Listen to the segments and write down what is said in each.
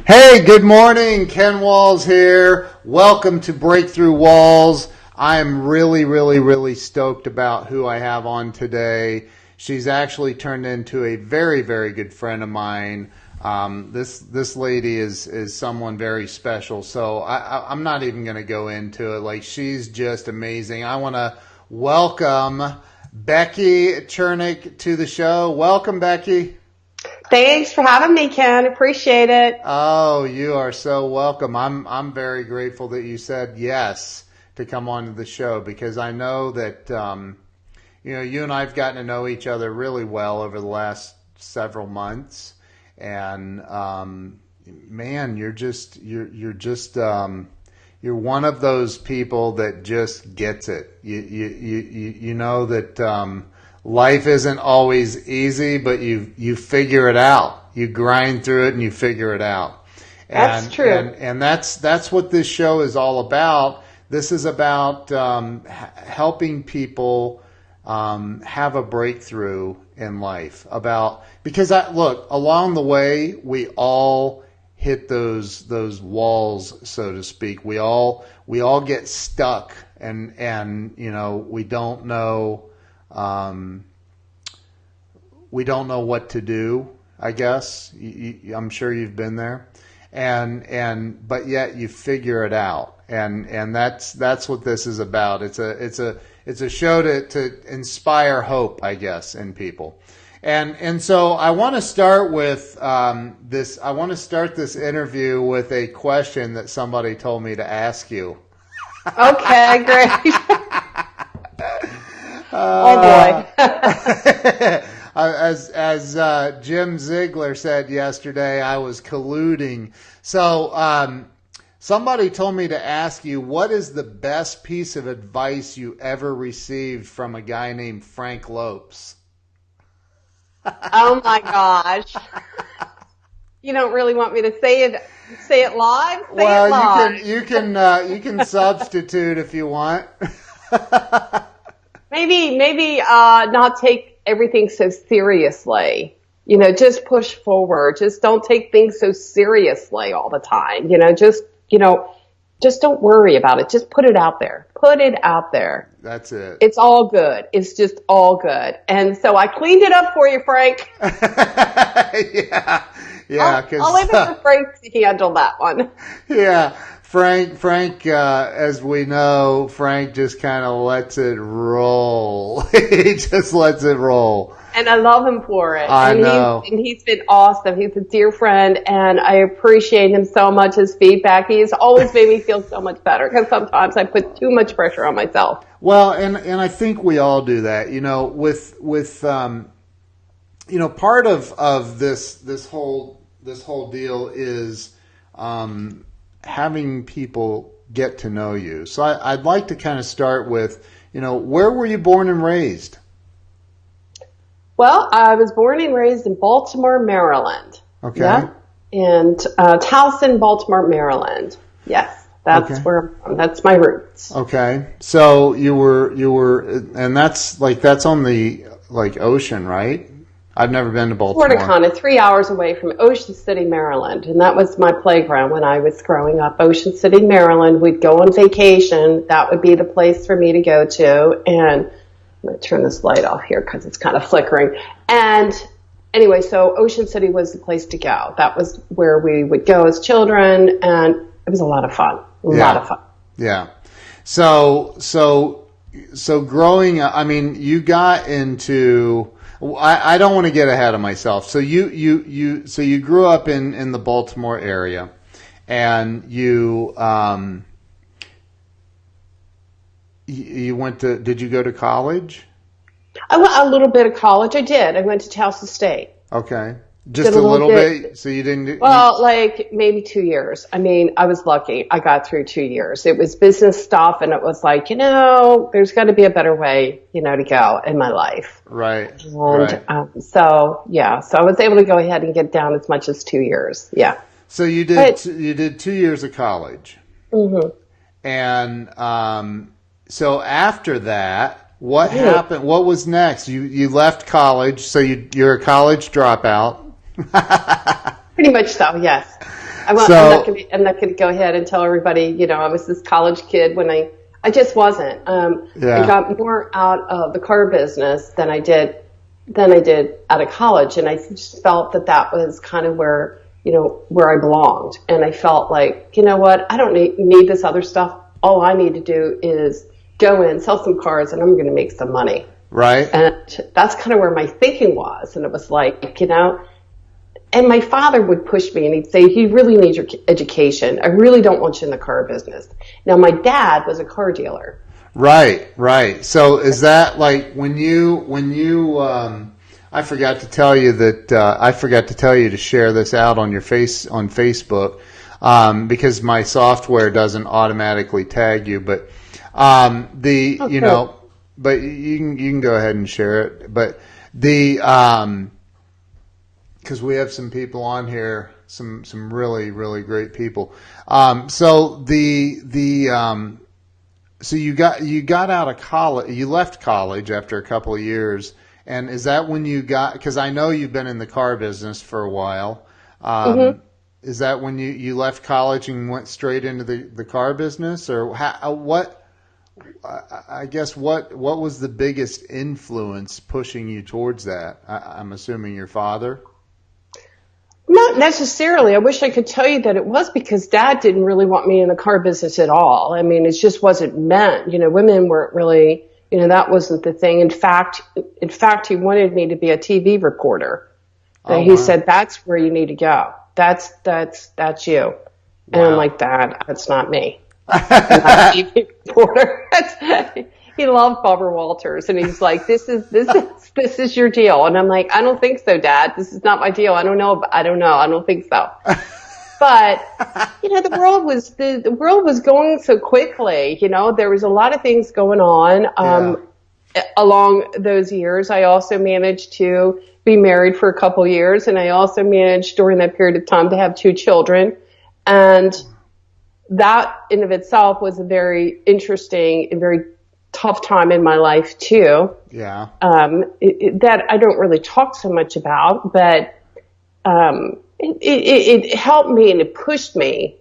Hey, good morning. Ken Walls here. Welcome to Breakthrough Walls. I am really stoked about who I have on today. She's actually turned into a very good friend of mine. This lady is someone very special. So I'm not even going to go into it. Like, she's just amazing. I want to welcome Rebecca Chernek to the show. Welcome, Becky. Thanks for having me, Ken. Appreciate it. Oh, you are so welcome. I'm very grateful that you said yes to come on to the show, because I know that you and I've gotten to know each other really well over the last several months, and man, you're one of those people that just gets it. You know that. Life isn't always easy, but you figure it out. You grind through it and you figure it out. That's true. And that's what this show is all about. This is about helping people have a breakthrough in life. Because along the way we all hit those walls, so to speak. We all get stuck, and we don't know. We don't know what to do, I guess. I'm sure you've been there, but yet you figure it out, and that's what this is about. It's a show to inspire hope, I guess, in people, and so I want to start with this. I want to start this interview with a question that somebody told me to ask you. Okay, great. Oh boy. As Jim Ziegler said yesterday, I was colluding. So somebody told me to ask you, what is the best piece of advice you ever received from a guy named Frank Lopes? Oh my gosh. You don't really want me to say it live? Say it live. You can substitute if you want. Maybe not take everything so seriously. Just push forward. Just don't take things so seriously all the time. Just don't worry about it. Just put it out there. Put it out there. That's it. It's all good. It's just all good. And so I cleaned it up for you, Frank. Yeah. I'll leave it for Frank to handle that one. Yeah. Frank, as we know, Frank just kind of lets it roll. He just lets it roll. And I love him for it. I know. He's been awesome. He's a dear friend, and I appreciate him so much, his feedback. He's always made me feel so much better, because sometimes I put too much pressure on myself. Well, and I think we all do that, with part of this whole deal is having people get to know you. So I'd like to kind of start with, where were you born and raised? Well, I was born and raised in Baltimore, Maryland. Okay. Yeah. And Towson, Baltimore, Maryland. Yes, that's where I'm from. That's my roots. Okay. So you were, and that's on the ocean, right? I've never been to Baltimore. Sort of, kind of 3 hours away from Ocean City, Maryland. And that was my playground when I was growing up. Ocean City, Maryland. We'd go on vacation. That would be the place for me to go to. And I'm going to turn this light off here because it's kind of flickering. And anyway, so Ocean City was the place to go. That was where we would go as children. And it was a lot of fun. A lot of fun. Yeah. So growing up, I mean, you got into... I don't want to get ahead of myself. So you grew up in the Baltimore area, and you went to. Did you go to college? I went a little bit of college. I did. I went to Towson State. Okay. Just a little bit. So you didn't. Well, like maybe 2 years. I mean, I was lucky. I got through 2 years. It was business stuff, and it was like, there's got to be a better way, to go in my life. Right. And so I was able to go ahead and get down as much as 2 years. Yeah. So you did 2 years of college. Mm-hmm. And so after that, what happened? What was next? You left college, so you're a college dropout. Pretty much so, yes. I'm not going to go ahead and tell everybody, I was this college kid when I just wasn't. I got more out of the car business than I did out of college. And I just felt that was kind of where I belonged. And I felt like, you know what, I don't need this other stuff. All I need to do is go in, sell some cars, and I'm going to make some money. Right. And that's kind of where my thinking was. And it was like, and my father would push me and he'd say, you really need your education. I really don't want you in the car business. Now, my dad was a car dealer. Right. So is that like when you I forgot to tell you to share this out on on Facebook, because my software doesn't automatically tag you, but, but you can go ahead and share it. But because we have some people on here, some really, really great people. So so you got out of college, you left college after a couple of years. And is that when you because I know you've been in the car business for a while. Is that when you left college and went straight into the car business, or what was the biggest influence pushing you towards that? I'm assuming your father? Not necessarily. I wish I could tell you that it was because Dad didn't really want me in the car business at all. I mean, it just wasn't meant. Women weren't really, that wasn't the thing. In fact, he wanted me to be a TV reporter. And he said, that's where you need to go. That's you. Wow. And I'm like, that's not me. I'm not a TV reporter. He loved Barbara Walters, and he's like, this is your deal. And I'm like, I don't think so, Dad. This is not my deal. I don't know. I don't think so. But, the world was going so quickly, there was a lot of things going on, along those years. I also managed to be married for a couple years, and I also managed during that period of time to have 2 children. And that in of itself was a very interesting and very tough time in my life too. Yeah. That I don't really talk so much about, but it helped me and it pushed me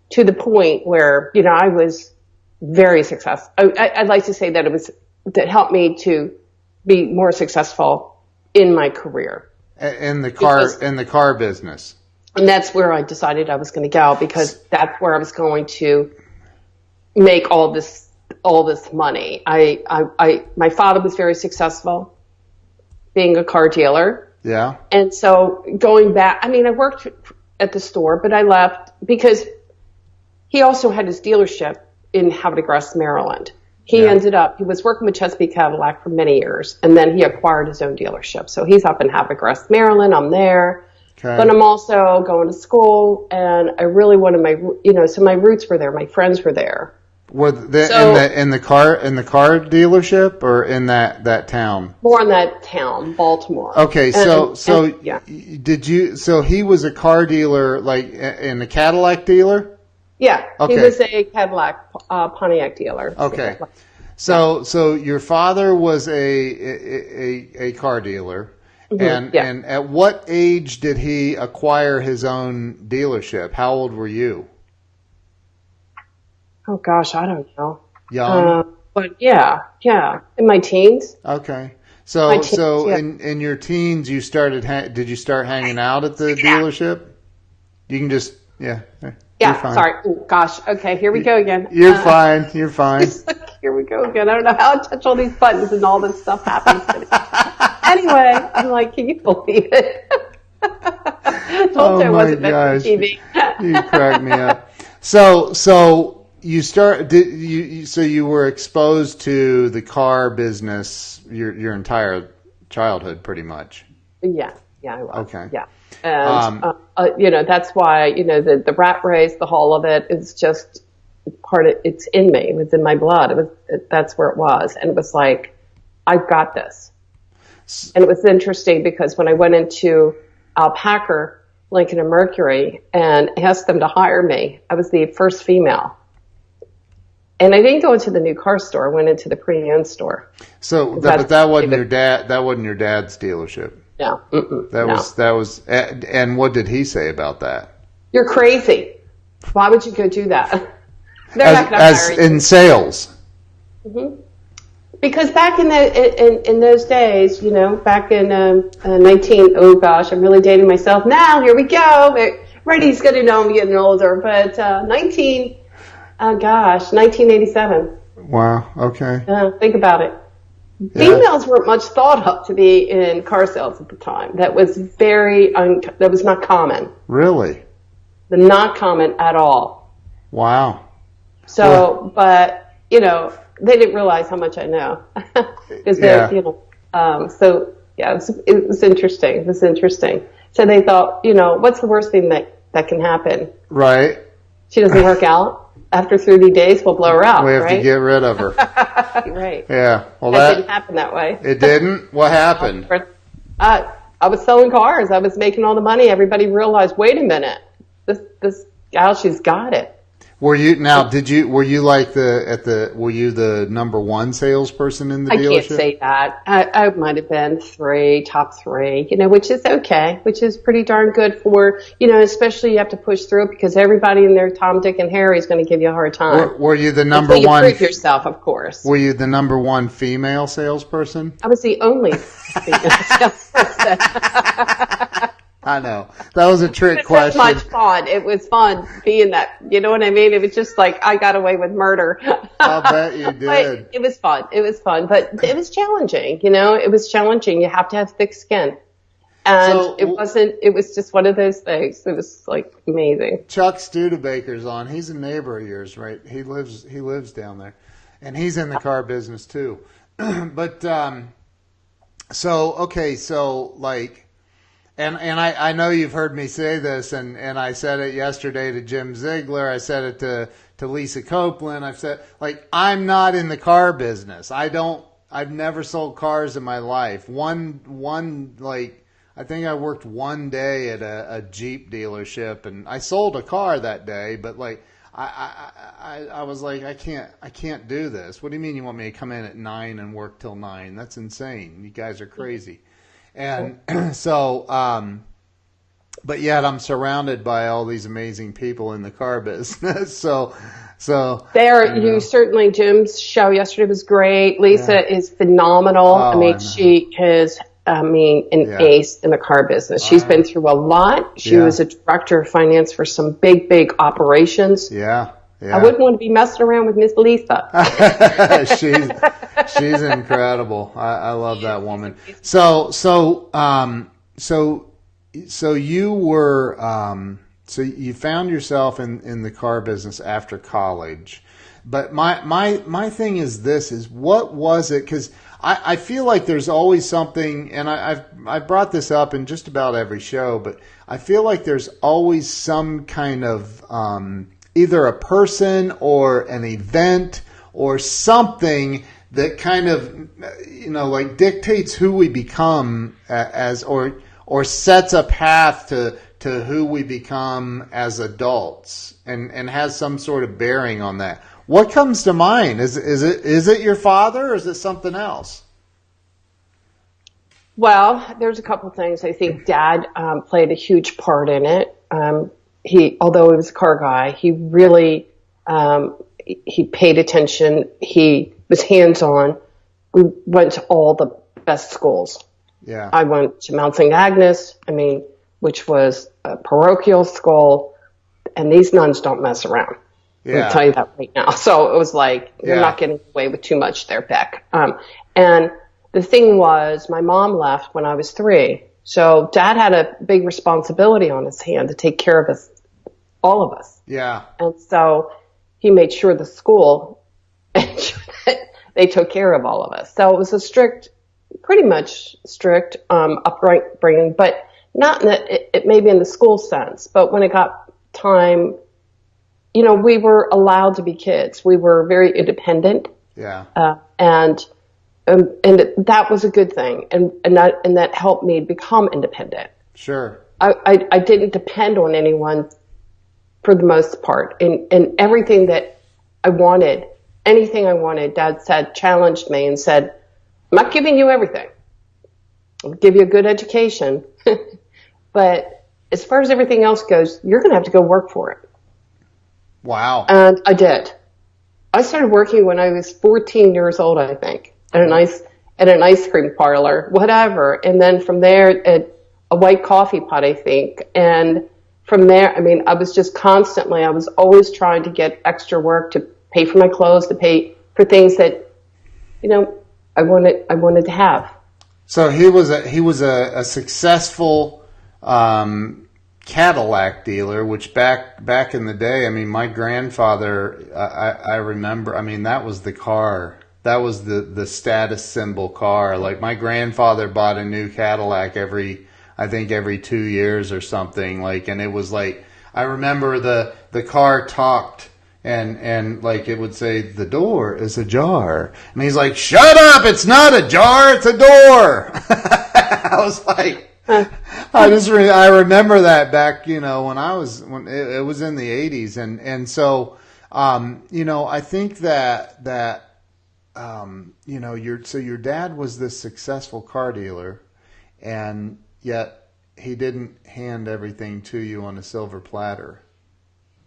to the point where I was very successful. I'd like to say that helped me to be more successful in my career. In the car business. And that's where I decided I was going to go, because that's where I was going to make all this money. My father was very successful being a car dealer. Yeah. And so going back, I worked at the store, but I left because he also had his dealership in Havre de Grace, Maryland. He was working with Chesapeake Cadillac for many years, and then he acquired his own dealership. So he's up in Havre de Grace, Maryland. I'm there. Okay. But I'm also going to school, and I really wanted so my roots were there. My friends were there. Were in the car dealership, or in that town? More in that town, Baltimore. Okay, did you? So he was a car dealer, like in a Cadillac dealer. Yeah, okay. He was a Cadillac Pontiac dealer. Okay, so your father was a car dealer. Mm-hmm. And at what age did he acquire his own dealership? How old were you? Oh gosh, I don't know. Young? But yeah, in my teens. Okay. So in your teens, you did you start hanging out at the dealership? You can just, Yeah, sorry. Oh, gosh. Okay, here we go again. You're fine. You're fine. Here we go again. I don't know how I touch all these buttons and all this stuff happens to me. Anyway, I'm like, can you believe it? Told you I wasn't meant for TV. You cracked me up. So you were exposed to the car business your entire childhood, pretty much. Yeah, I was. Okay. Yeah. And, that's why, the rat race, the whole of it is just it's in me. It was in my blood. That's where it was. And it was like, I've got this. And it was interesting because when I went into Alpaca, Lincoln and Mercury, and asked them to hire me, I was the first female. And I didn't go into the new car store. I went into the pre-owned store. So, but that wasn't your dad. That wasn't your dad's dealership. No. That was. And what did he say about that? You're crazy. Why would you go do that? They're not going to hire you. In sales. Mm-hmm. Because back in those days, back in 19, I'm really dating myself now. Here we go. Brady's going to know I'm getting older, but 1987. Wow. Okay. Think about it. Yeah. Females weren't much thought of to be in car sales at the time. That was that was not common. Really? Not common at all. Wow. So, but they didn't realize how much I know. Because it was interesting. It was interesting. So they thought, what's the worst thing that can happen? Right. She doesn't work out. After 30 days, we'll blow her out. We have to get rid of her. Right. Yeah. Well, that didn't happen that way. It didn't? What happened? I was selling cars. I was making all the money. Everybody realized, wait a minute, this gal, she's got it. Were you the number one salesperson in the dealership? I can't say that. I might have been top three, which is okay, which is pretty darn good for, especially you have to push through because everybody in there, Tom, Dick, and Harry is going to give you a hard time. Were you the number one? Prove yourself, of course. Were you the number one female salesperson? I was the only female salesperson. I know. That was a trick question. It was much fun. It was fun being that, you know what I mean? It was just like I got away with murder. I'll bet you did. But it was fun. It was fun. But it was challenging, It was challenging. You have to have thick skin. And it was just one of those things. It was like amazing. Chuck Studebaker's on. He's a neighbor of yours, right? He lives down there. And he's in the car business too. But, And I know you've heard me say this, and I said it yesterday to Jim Ziegler. I said it to Lisa Copeland. I've said, I'm not in the car business. I've never sold cars in my life. I think I worked one day at a Jeep dealership, and I sold a car that day, but I was like, I can't do this. What do you mean you want me to come in at 9 and work till 9? That's insane. You guys are crazy. And so, but yet I'm surrounded by all these amazing people in the car business. So you certainly, Jim's show yesterday was great. Lisa is phenomenal. She is, an ace in the car business. She's been through a lot. She was a director of finance for some big operations. Yeah. I wouldn't want to be messing around with Miss Lisa. She's incredible. I love that woman. So you were, so you found yourself in the car business after college. But my thing is what was it? Because I feel like there's always something, and I've brought this up in just about every show, but I feel like there's always some kind of, either a person or an event or something that kind of, dictates who we become or sets a path to who we become as adults and has some sort of bearing on that. What comes to mind? Is it your father or is it something else? Well, there's a couple things. I think Dad played a huge part in it. Although he was a car guy, he really, he paid attention. He was hands-on. We went to all the best schools. Yeah. I went to Mount St. Agnes, which was a parochial school, and these nuns don't mess around. Yeah. I'll tell you that right now. So it was like, you're not getting away with too much there, Beck. And the thing was, my mom left when I was 3. So Dad had a big responsibility on his hand to take care of us, all of us. Yeah. And so he made sure the school, they took care of all of us. So it was a pretty much strict upbringing, but not in it may be in the school sense. But when it got time, we were allowed to be kids. We were very independent. Yeah. And that was a good thing, and that helped me become independent. Sure. I didn't depend on anyone for the most part, and everything that I wanted, anything I wanted, Dad challenged me and said, "I'm not giving you everything. I'll give you a good education, but as far as everything else goes, you're going to have to go work for it. Wow. And I did. I started working when I was 14 years old, I think, at an ice cream parlor, whatever. And then from there, at a white coffee pot, I think. And from there, I mean, I was always trying to get extra work to pay for my clothes, to pay for things that, I wanted to have. So he was a successful Cadillac dealer, which back in the day, I mean, my grandfather, I remember, I mean, that was the car. That was the status symbol car. Like, my grandfather bought a new Cadillac every 2 years or something. Like, and it was like, I remember the car talked and like it would say, the door is ajar. And he's like, shut up, it's not a jar, it's a door. I was like, I remember that back, when when it was in the 80s. And so, I think that your dad was this successful car dealer, and yet he didn't hand everything to you on a silver platter.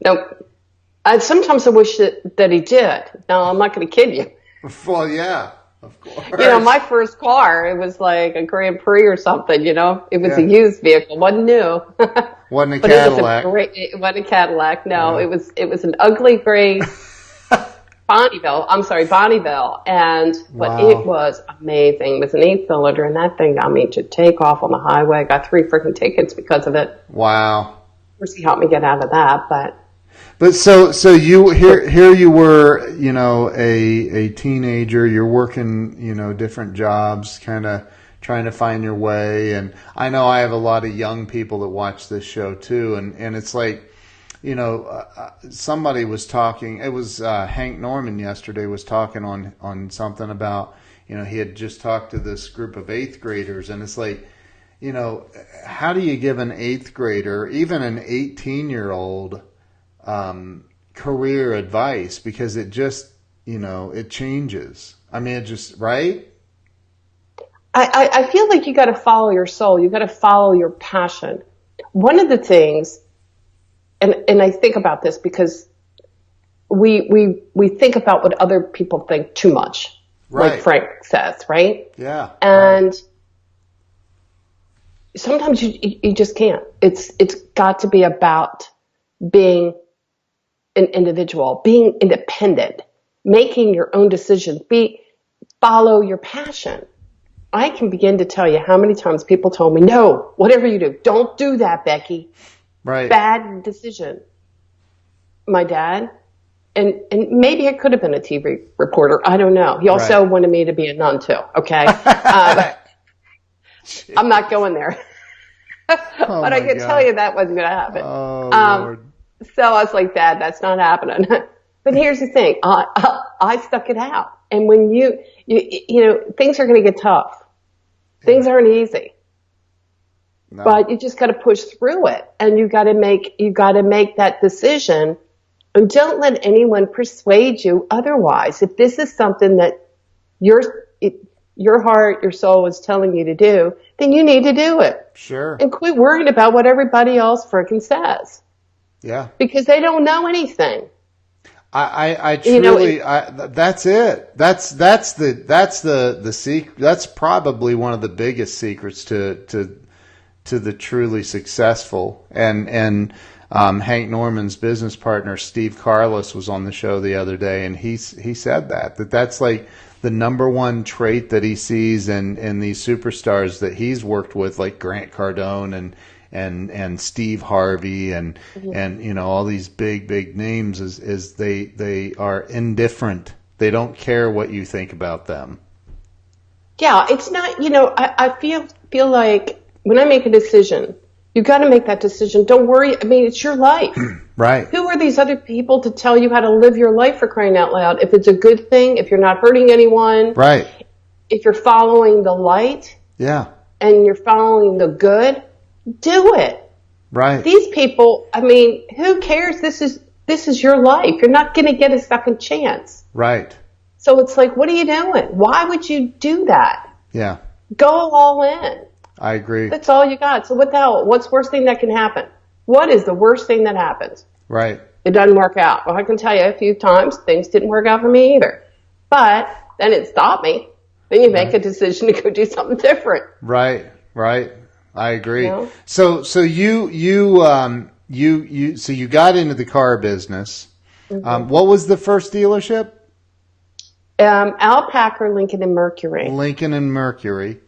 Nope. Sometimes I wish that he did. No, I'm not going to kid you. Well, yeah, of course. My first car, it was like a Grand Prix or something, It was a used vehicle. It wasn't new. Wasn't a Cadillac. It wasn't a Cadillac. No, yeah. It was an ugly gray Bonneville. And, but wow. It was amazing. It was an 8-cylinder, and that thing got me to take off on the highway. I got 3 freaking tickets because of it. Wow. Of course, he helped me get out of that, But so you here you were, a teenager. You're working, different jobs, kind of trying to find your way. And I know I have a lot of young people that watch this show too. And it's like, somebody was talking. It was Hank Norman yesterday was talking on something about, he had just talked to this group of 8th graders, and it's like, how do you give an 8th grader, even an 18-year-old? Career advice, because it just, it changes. I mean, it just, right? I feel like you got to follow your soul. You got to follow your passion. One of the things, and I think about this because we think about what other people think too much, right. Like Frank says, right? Yeah. And sometimes you just can't. It's got to be about being an individual, being independent, making your own decisions, follow your passion. I can begin to tell you how many times people told me, no, whatever you do, don't do that, Becky. Right. Bad decision. My dad, and maybe I could have been a TV reporter. I don't know. He also wanted me to be a nun too. Okay. I'm not going there. But I can tell you that wasn't going to happen. Oh, Lord. So I was like, Dad, that's not happening. But here's the thing. I stuck it out. And when you things are going to get tough. Things aren't easy. No. But you just got to push through it. And you got to make that decision. And don't let anyone persuade you otherwise. If this is something that your heart, your soul is telling you to do, then you need to do it. Sure. And quit worrying about what everybody else freaking says. Yeah. Because they don't know anything. I truly, that's it. That's the secret. That's probably one of the biggest secrets to the truly successful. And Hank Norman's business partner, Steve Carlos, was on the show the other day, and he said that's like the number one trait that he sees in these superstars that he's worked with, like Grant Cardone and Steve Harvey and all these big names is they are indifferent. They don't care what you think about them. Yeah, it's not, I feel like when I make a decision, you got to make that decision. Don't worry. I mean, it's your life. Right. Who are these other people to tell you how to live your life, for crying out loud? If it's a good thing, if you're not hurting anyone. Right. If you're following the light. Yeah. And you're following the good, do it. Right. These people, I mean, who cares? This is your life. You're not going to get a second chance. Right. So it's like, what are you doing? Why would you do that? Yeah. Go all in. I agree. That's all you got. So what the hell? What's the worst thing that can happen? What is the worst thing that happens? Right. It doesn't work out. Well, I can tell you a few times things didn't work out for me either. But then it stopped me. Then you make a decision to go do something different. Right. Right. I agree. You know? So you got into the car business. Mm-hmm. What was the first dealership? Alpaca, Lincoln, and Mercury. Lincoln and Mercury.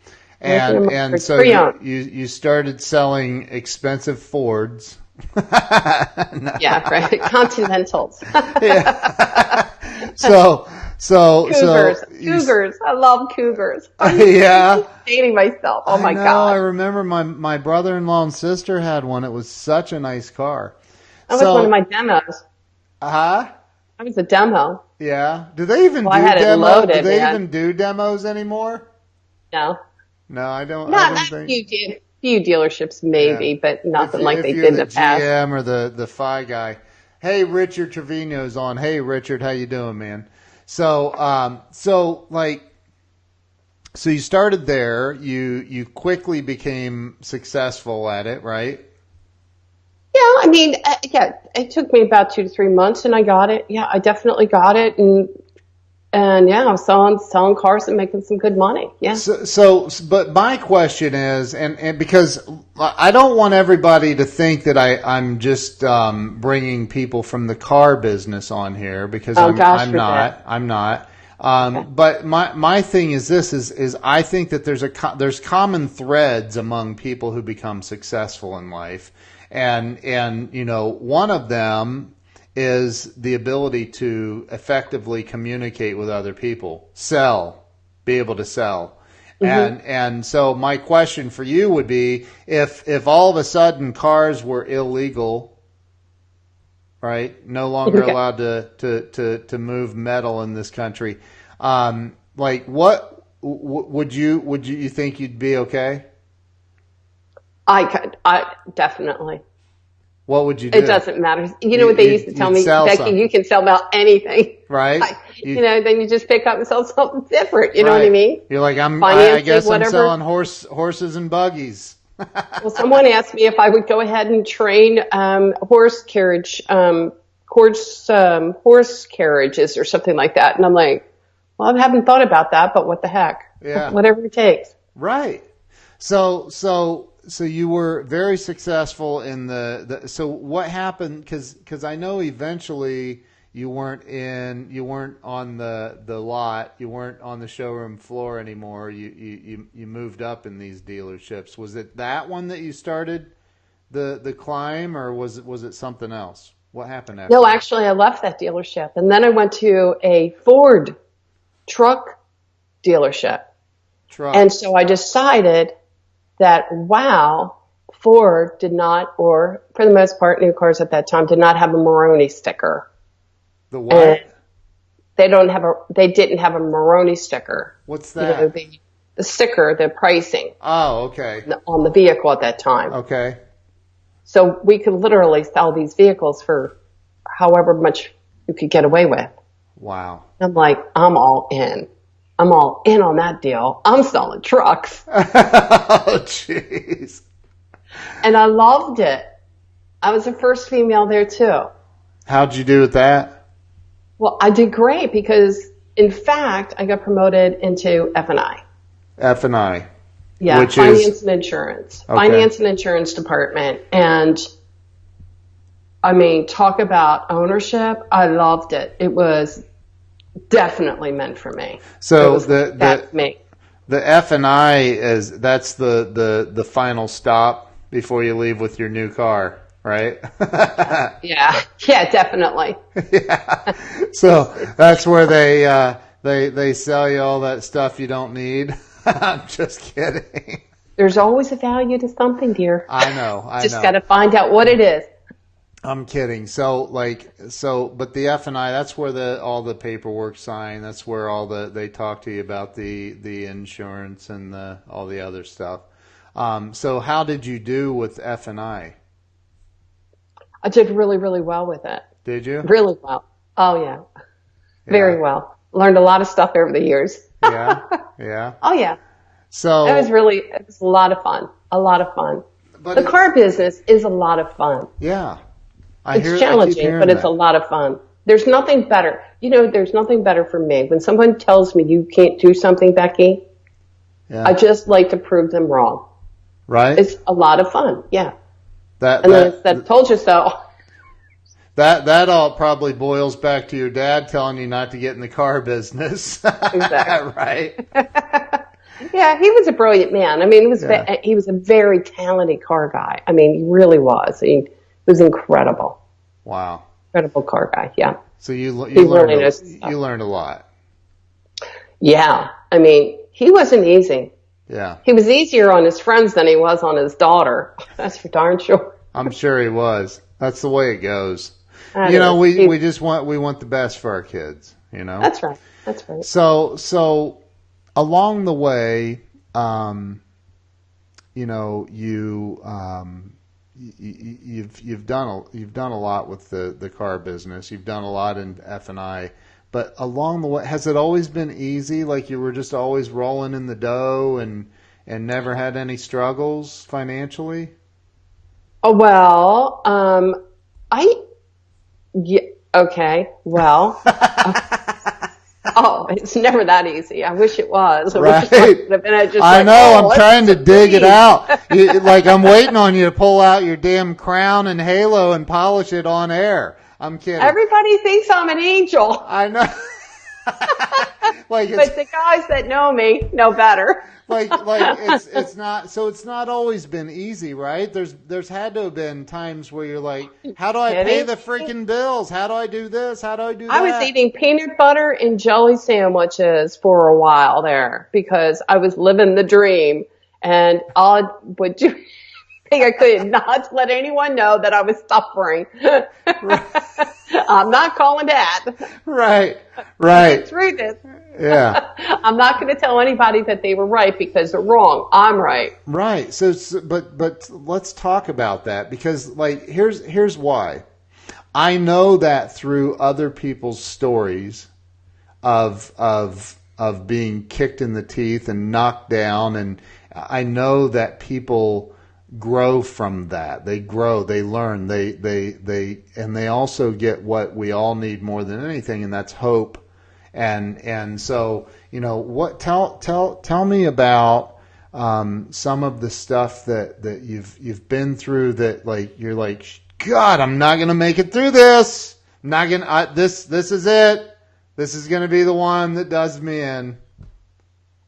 Lincoln and And so you started selling expensive Fords. Yeah, right. Continentals. Yeah. So Cougars. I love Cougars. Yeah. Dating myself. Oh my I know, God. I remember my brother-in-law and sister had one. It was such a nice car. That was one of my demos. Huh? That was a demo. Yeah. Do they even I do had it demos? loaded, Do they man. even do demos anymore? No. No, I don't. Not I a don't think. few dealerships maybe, but nothing like they did in the past. GM or the FI guy. Hey, Richard Trevino's on. Hey, Richard, how you doing, man? So you started there. You quickly became successful at it, right? Yeah, I mean, it took me about 2 to 3 months, and I got it. Yeah, I definitely got it, and yeah, I was selling cars and making some good money. Yeah. But my question is, and because I don't want everybody to think that I'm just bringing people from the car business on here, because I'm not. Okay. But my thing is this: is I think that there's common threads among people who become successful in life, and one of them is the ability to effectively communicate with other people, be able to sell. Mm-hmm. And so my question for you would be, if all of a sudden cars were illegal, right? No longer allowed to move metal in this country. Like what would you think you'd be okay? I definitely. What would you do? It doesn't matter. You know what they used to tell me, Becky, you can sell about anything. Right. Then you just pick up and sell something different. You know what I mean? You're like, I guess I'm selling horses and buggies. Well, someone asked me if I would go ahead and train horse carriages or something like that. And I'm like, well, I haven't thought about that, but what the heck? Yeah. Whatever it takes. Right. So you were very successful in so what happened? Because I know eventually you weren't on the lot, you weren't on the showroom floor anymore. You moved up in these dealerships. Was it that one that you started the climb, or was it something else? What happened after? No, actually, I left that dealership, and then I went to a Ford truck dealership. And so I decided that, wow, Ford did not, or for the most part, new cars at that time did not have a Moroni sticker. The what? And they didn't have a Moroni sticker. What's that? The sticker, the pricing. Oh, okay. On the vehicle at that time. Okay. So we could literally sell these vehicles for however much you could get away with. Wow. I'm like, I'm all in. I'm all in on that deal. I'm selling trucks. Oh, jeez. And I loved it. I was the first female there too. How'd you do with that? Well, I did great because, in fact, I got promoted into F&I. F&I. Yeah, finance and insurance. Okay. Finance and insurance department. And, I mean, talk about ownership. I loved it. It was definitely meant for me. So that's me. The F&I that's the final stop before you leave with your new car, right? Yeah, definitely. Yeah. So that's where they sell you all that stuff you don't need. I'm just kidding. There's always a value to something, dear. I know. Just got to find out what it is. I'm kidding. But the F&I, that's where all the paperwork signed. That's where they talk to you about the insurance and all the other stuff. So how did you do with F&I? I did really, really well with it. Did you? Really well. Oh yeah. Very well. Learned a lot of stuff over the years. Yeah. Yeah. Oh yeah. So it was a lot of fun. A lot of fun. but The car business is a lot of fun. yeah, It's challenging, but it's a lot of fun. There's nothing better. There's nothing better for me. When someone tells me you can't do something, Becky, Yeah. I just like to prove them wrong. Right? It's a lot of fun, yeah. That And then it's that told you so. That all probably boils back to your dad telling you not to get in the car business. Exactly. Right? Yeah, he was a brilliant man. I mean, he was a very talented car guy. I mean, he really was. He was incredible. Wow. Incredible car guy, yeah. So you really learned a lot. Yeah, I mean, he wasn't easy. Yeah. He was easier on his friends than he was on his daughter. That's for darn sure. I'm sure he was. That's the way it goes. We want the best for our kids, That's right. That's right. So along the way, you've done a lot with the car business. You've done a lot in F&I, but along the way, has it always been easy? Like you were just always rolling in the dough and never had any struggles financially? Oh, well, okay, well, it's never that easy. I wish it was. Right. I know. I'm trying to dig it out. I'm waiting on you to pull out your damn crown and halo and polish it on air. I'm kidding. Everybody thinks I'm an angel. I know. But the guys that know me know better. It's not. So it's not always been easy, right? There's had to have been times where you're like, how do I pay the freaking bills? How do I do this? How do I do that? I was eating peanut butter and jelly sandwiches for a while there because I was living the dream, and all I would do. I could not let anyone know that I was suffering. I'm not calling that. Right. The truth is. Yeah. I'm not going to tell anybody that they were right because they're wrong. I'm right. Right. So but let's talk about that because here's why. I know that through other people's stories of being kicked in the teeth and knocked down, and I know that people grow from that. They grow, they learn, they also get what we all need more than anything, and that's hope. And so, tell me about some of the stuff that you've been through that you're like, God, I'm not going to make it through this. I'm not going to, this is it. This is going to be the one that does me in.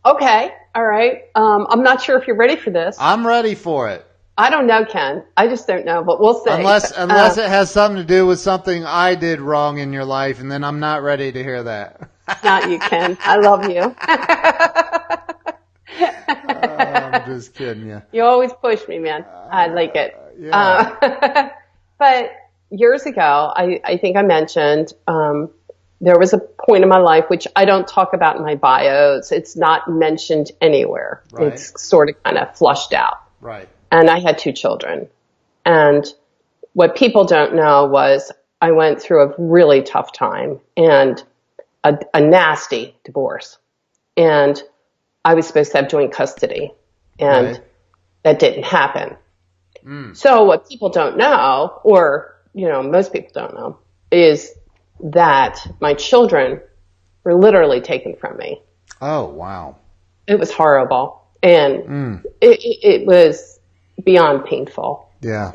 Okay. All right. I'm not sure if you're ready for this. I'm ready for it. I don't know, Ken. I just don't know, but we'll see. Unless it has something to do with something I did wrong in your life, and then I'm not ready to hear that. Not you, Ken. I love you. I'm just kidding you. You always push me, man. I like it. Yeah. But years ago, I think I mentioned there was a point in my life which I don't talk about in my bios. It's not mentioned anywhere. Right. It's sort of kind of flushed out. Right. And I had 2 children. And what people don't know was I went through a really tough time and a nasty divorce. And I was supposed to have joint custody. And that didn't happen. So what people don't know, or, most people don't know, is that my children were literally taken from me. Oh, wow. It was horrible. And it was beyond painful. Yeah.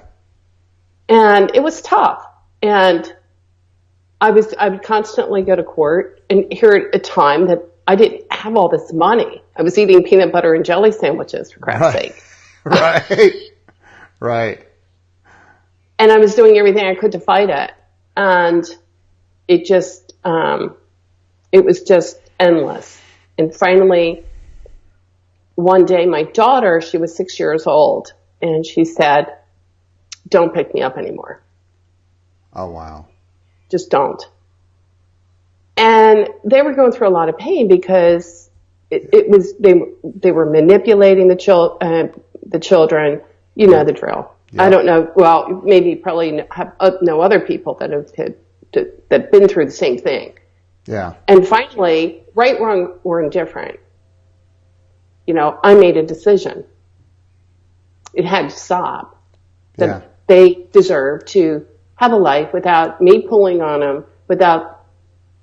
And it was tough. And I would constantly go to court, and here at a time that I didn't have all this money. I was eating peanut butter and jelly sandwiches, for crap's sake. Right. And I was doing everything I could to fight it. And it just, it was just endless. And finally, one day, my daughter, she was 6 years old, and she said, "Don't pick me up anymore. Oh, wow. Just don't." And they were going through a lot of pain because it was they were manipulating the children. You know the drill. Yeah. I don't know. Well, maybe probably know other people that have been through the same thing. Yeah. And finally, right, wrong, or indifferent, I made a decision. It had to stop. Yeah. They deserve to have a life without me pulling on them, without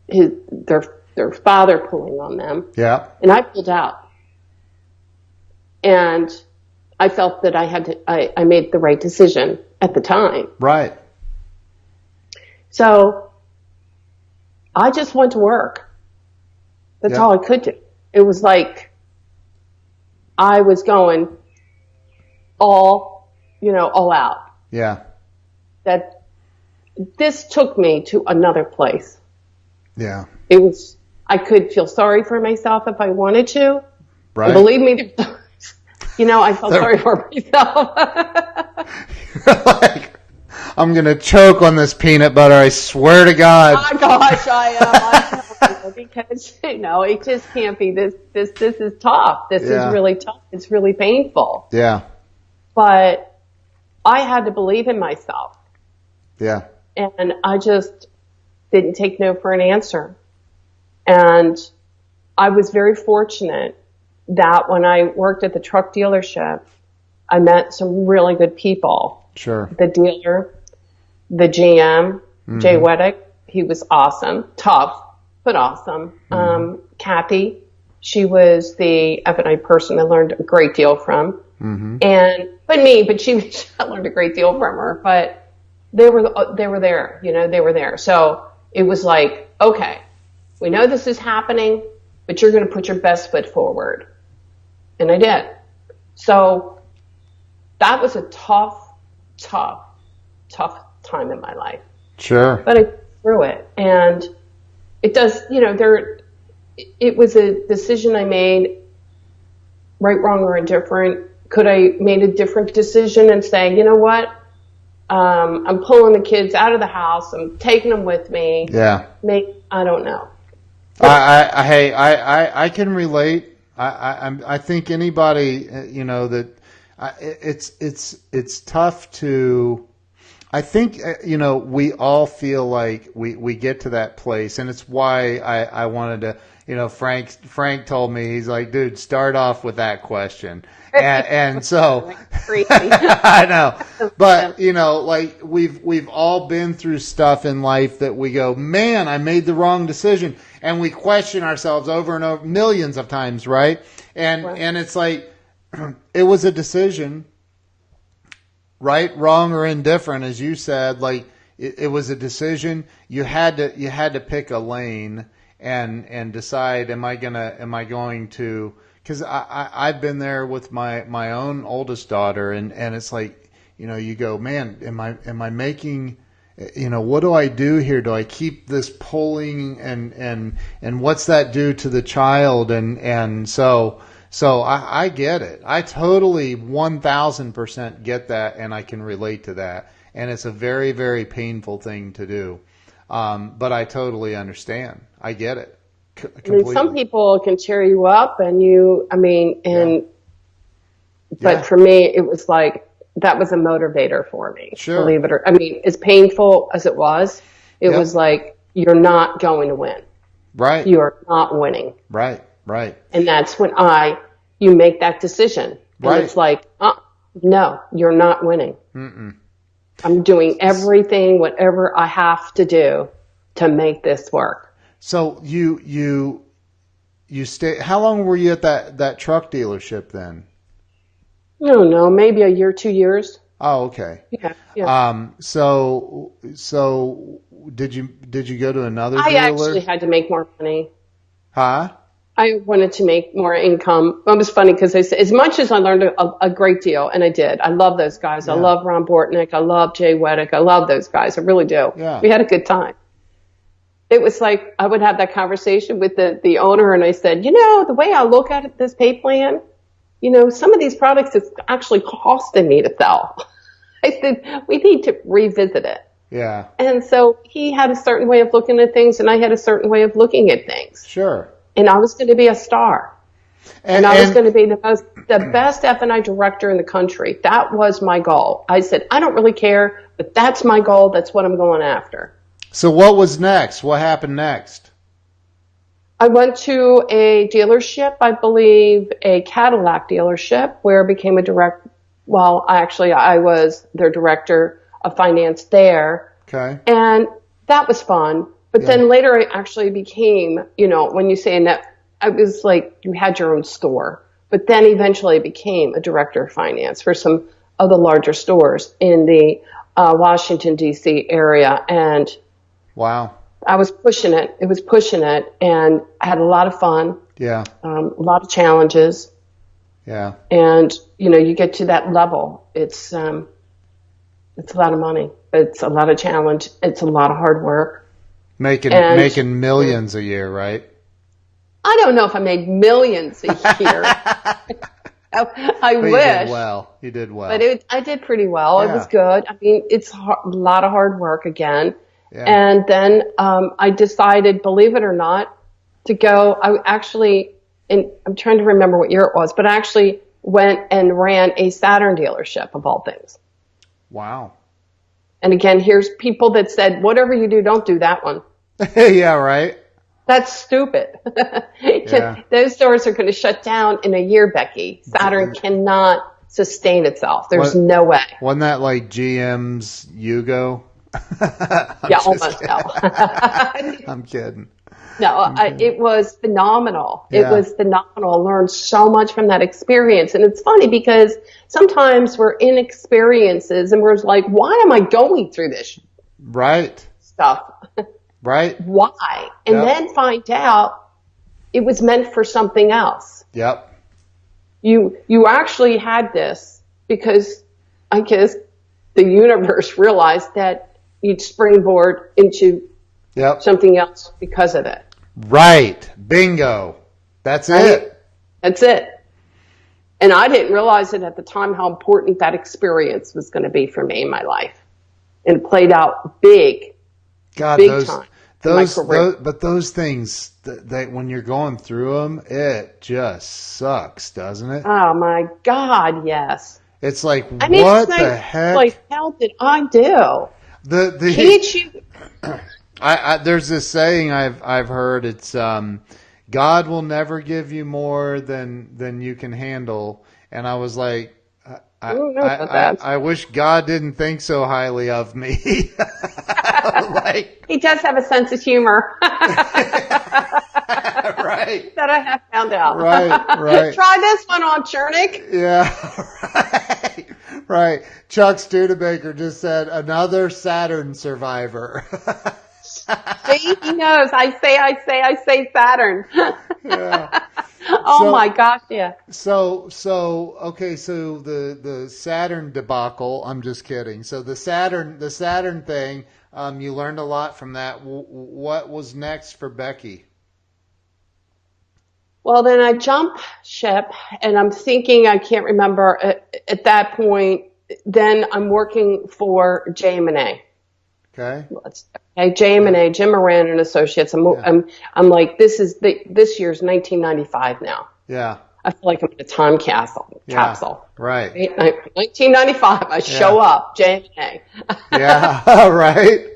their father pulling on them. Yeah. And I pulled out. And I felt that I made the right decision at the time. Right. So I just went to work. That's all I could do. It was like I was going all out. Yeah. That this took me to another place. Yeah. I could feel sorry for myself if I wanted to. Right. And believe me, I felt sorry for myself. Like, I'm going to choke on this peanut butter. I swear to God. Oh my gosh, I am. Because, it just can't be this is tough. This is really tough. It's really painful. Yeah. But I had to believe in myself. Yeah. And I just didn't take no for an answer. And I was very fortunate that when I worked at the truck dealership, I met some really good people. Sure. The dealer, the GM, Jay Weddick, he was awesome, tough, but awesome. Kathy, she was the F&I person I learned a great deal from. I learned a great deal from her, but they were there, they were there. So it was like, okay, we know this is happening, but you're going to put your best foot forward. And I did. So that was a tough time in my life. Sure. But I got through it. And it does, it was a decision I made, right, wrong, or indifferent. Could I made a different decision and say, you know what? I'm pulling the kids out of the house. I'm taking them with me. Yeah. I don't know. I can relate. I think anybody, that it's tough to, I think, we all feel like we get to that place, and it's why I wanted to, Frank told me, he's like, dude, start off with that question. And so I know, but like we've all been through stuff in life that we go, man, I made the wrong decision. And we question ourselves over and over millions of times. Right. And it's like, it was a decision, right, wrong, or indifferent, as you said. Like it was a decision. You had to pick a lane and decide, am I going to, because I've been there with my own oldest daughter, and it's like, you go, man, am I making, what do I do here? Do I keep this pulling, and what's that do to the child? And so I get it. I totally 1000% get that, and I can relate to that. And it's a very, very painful thing to do. But I totally understand. I get it. Completely. Some people can cheer you up, but for me, it was like, that was a motivator for me. Sure. Believe it or, as painful as it was was like, you're not going to win. Right. You're not winning. Right. And that's when you make that decision. And right. It's like, no, you're not winning. Mm-mm. I'm doing everything, whatever I have to do to make this work. So you stay. How long were you at that truck dealership then? I don't know, maybe a year, 2 years. Oh, okay. Yeah. So did you go to another dealer? I actually had to make more money. Huh? I wanted to make more income. It was funny because as much as I learned a great deal, and I did. I love those guys. Yeah. I love Ron Bortnick. I love Jay Weddick. I love those guys. I really do. Yeah. We had a good time. It was like I would have that conversation with the owner, and I said, the way I look at it, this pay plan, some of these products it's actually costing me to sell. I said, we need to revisit it. Yeah. And so he had a certain way of looking at things, and I had a certain way of looking at things. Sure. And I was going to be a star. And I was going to be the best F&I director in the country. That was my goal. I said, I don't really care, but that's my goal. That's what I'm going after. So what was next? What happened next? I went to a dealership, I believe a Cadillac dealership, where I became I was their director of finance there. Okay. And that was fun. But then later I actually became, when you say that, I was like, you had your own store. But then eventually I became a director of finance for some of the larger stores in the Washington, D.C. area. And wow. I was pushing it. It was pushing it. And I had a lot of fun. Yeah. A lot of challenges. Yeah. And, you get to that level. It's a lot of money. It's a lot of challenge. It's a lot of hard work. Making millions a year, right? I don't know if I made millions a year. I wish. You did well. But I did pretty well. Yeah. It was good. I mean, it's a lot of hard work again. Yeah. And then I decided, believe it or not, to go. And I'm trying to remember what year it was, but I actually went and ran a Saturn dealership, of all things. Wow. And again, here's people that said, whatever you do, don't do that one. Yeah, right. That's stupid. Yeah. Those stores are going to shut down in a year, Becky. Saturn cannot sustain itself. There's no way. Wasn't that like GM's Yugo? Yeah, almost. No. I'm kidding. No, it was phenomenal. Yeah. It was phenomenal. I learned so much from that experience. And it's funny because sometimes we're in experiences and we're like, why am I going through this Right. stuff? Right. Why? And then find out it was meant for something else. Yep. You actually had this because I guess the universe realized that you'd springboard into something else because of it. Right. Bingo. That's it. That's it. And I didn't realize it at the time how important that experience was going to be for me in my life. And it played out big time in my career. But those things, that when you're going through them, it just sucks, doesn't it? Oh, my God, yes. It's like, what the heck? Like, hell did I do? Can't you... There's this saying I've heard. It's God will never give you more than you can handle. And I was like, I wish God didn't think so highly of me. Like, he does have a sense of humor. Right. That I have found out. Right. Try this one on, Chernek. Yeah, right. Chuck Studebaker just said, another Saturn survivor. See, he knows. I say Saturn. Yeah. My gosh, yeah. So okay, so the Saturn debacle, I'm just kidding. So the Saturn thing, you learned a lot from that. What was next for Becky? Well, then I jump ship, and I'm thinking, I can't remember at that point. Then I'm working for JM&A. Okay. JM&A, Jim Moran and Associates. I'm like, this year's 1995 now. Yeah. I feel like I'm in a time capsule. Right. 1995, I show up, JM&A. Yeah. Right.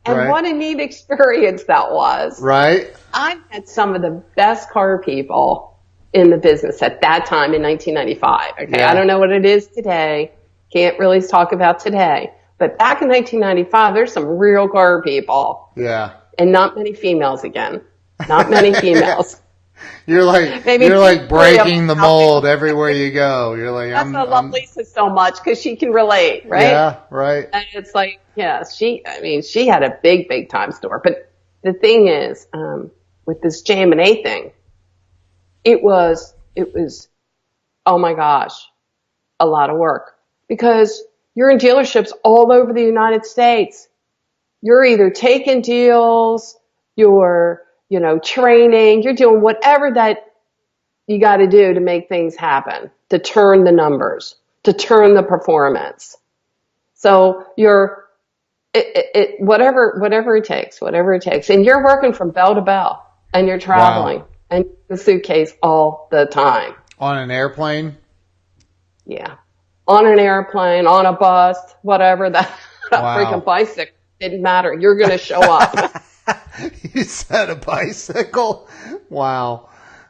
And what a neat experience that was. Right. I had some of the best car people in the business at that time in 1995. Okay. Yeah. I don't know what it is today. Can't really talk about today. But back in 1995, there's some real car people. Yeah. And not many females again. Not many females. You're like breaking the mold everywhere you go. You're like, I love Lisa so much because she can relate, right? Yeah, right. And it's like, yeah, she had a big time store. But the thing is, with this JM&A thing, it was, oh my gosh, a lot of work because you're in dealerships all over the United States. You're either taking deals, you're, training, you're doing whatever that you got to do to make things happen, to turn the numbers, to turn the performance. So you're, whatever it takes. And you're working from bell to bell and you're traveling and the suitcase all the time. On an airplane? Yeah. On an airplane, on a bus, whatever, that freaking bicycle, didn't matter. You're going to show up. You said a bicycle? Wow.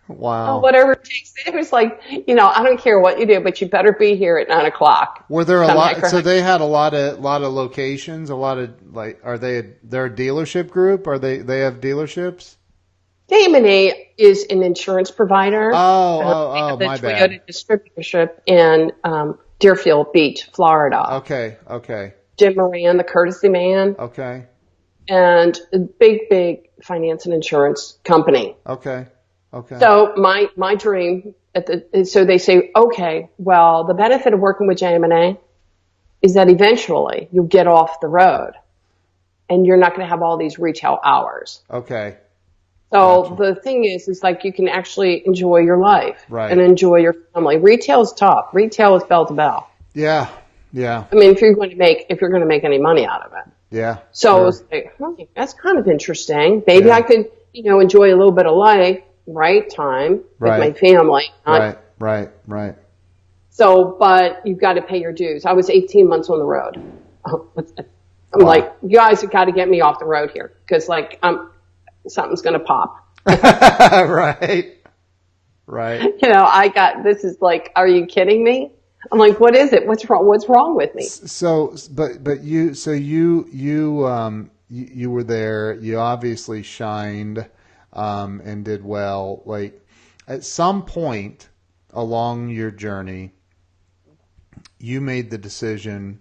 Oh, Wow. whatever it takes. It was like, I don't care what you do, but you better be here at 9 o'clock. Were there a Come lot? heck or So high. they had a lot of locations, a lot of are they're a dealership group? Are they have dealerships? JM&A is an insurance provider. They Oh, have the my Toyota bad. distributorship in Deerfield Beach, Florida. Okay. Jim Moran, the courtesy man, Okay. and a big finance and insurance company. Okay. So my dream so they say, okay, well, the benefit of working with JM&A is that eventually you'll get off the road and you're not going to have all these retail hours. Okay. So Gotcha. the thing is like you can actually enjoy your life Right. and enjoy your family. Retail is tough. Retail is bell to bell. Yeah. I mean, if you're going to make any money out of it. Yeah. So I Sure. was like, that's kind of interesting. Maybe Yeah. I could, enjoy a little bit of life, right? Time with Right. my family. Right. So, but you've got to pay your dues. I was 18 months on the road. I'm Wow. like, you guys have got to get me off the road here because something's going to pop. Right. This is like, are you kidding me? I'm like, what is it? What's wrong? What's wrong with me? So, but you were there. You obviously shined, and did well. Like at some point along your journey, you made the decision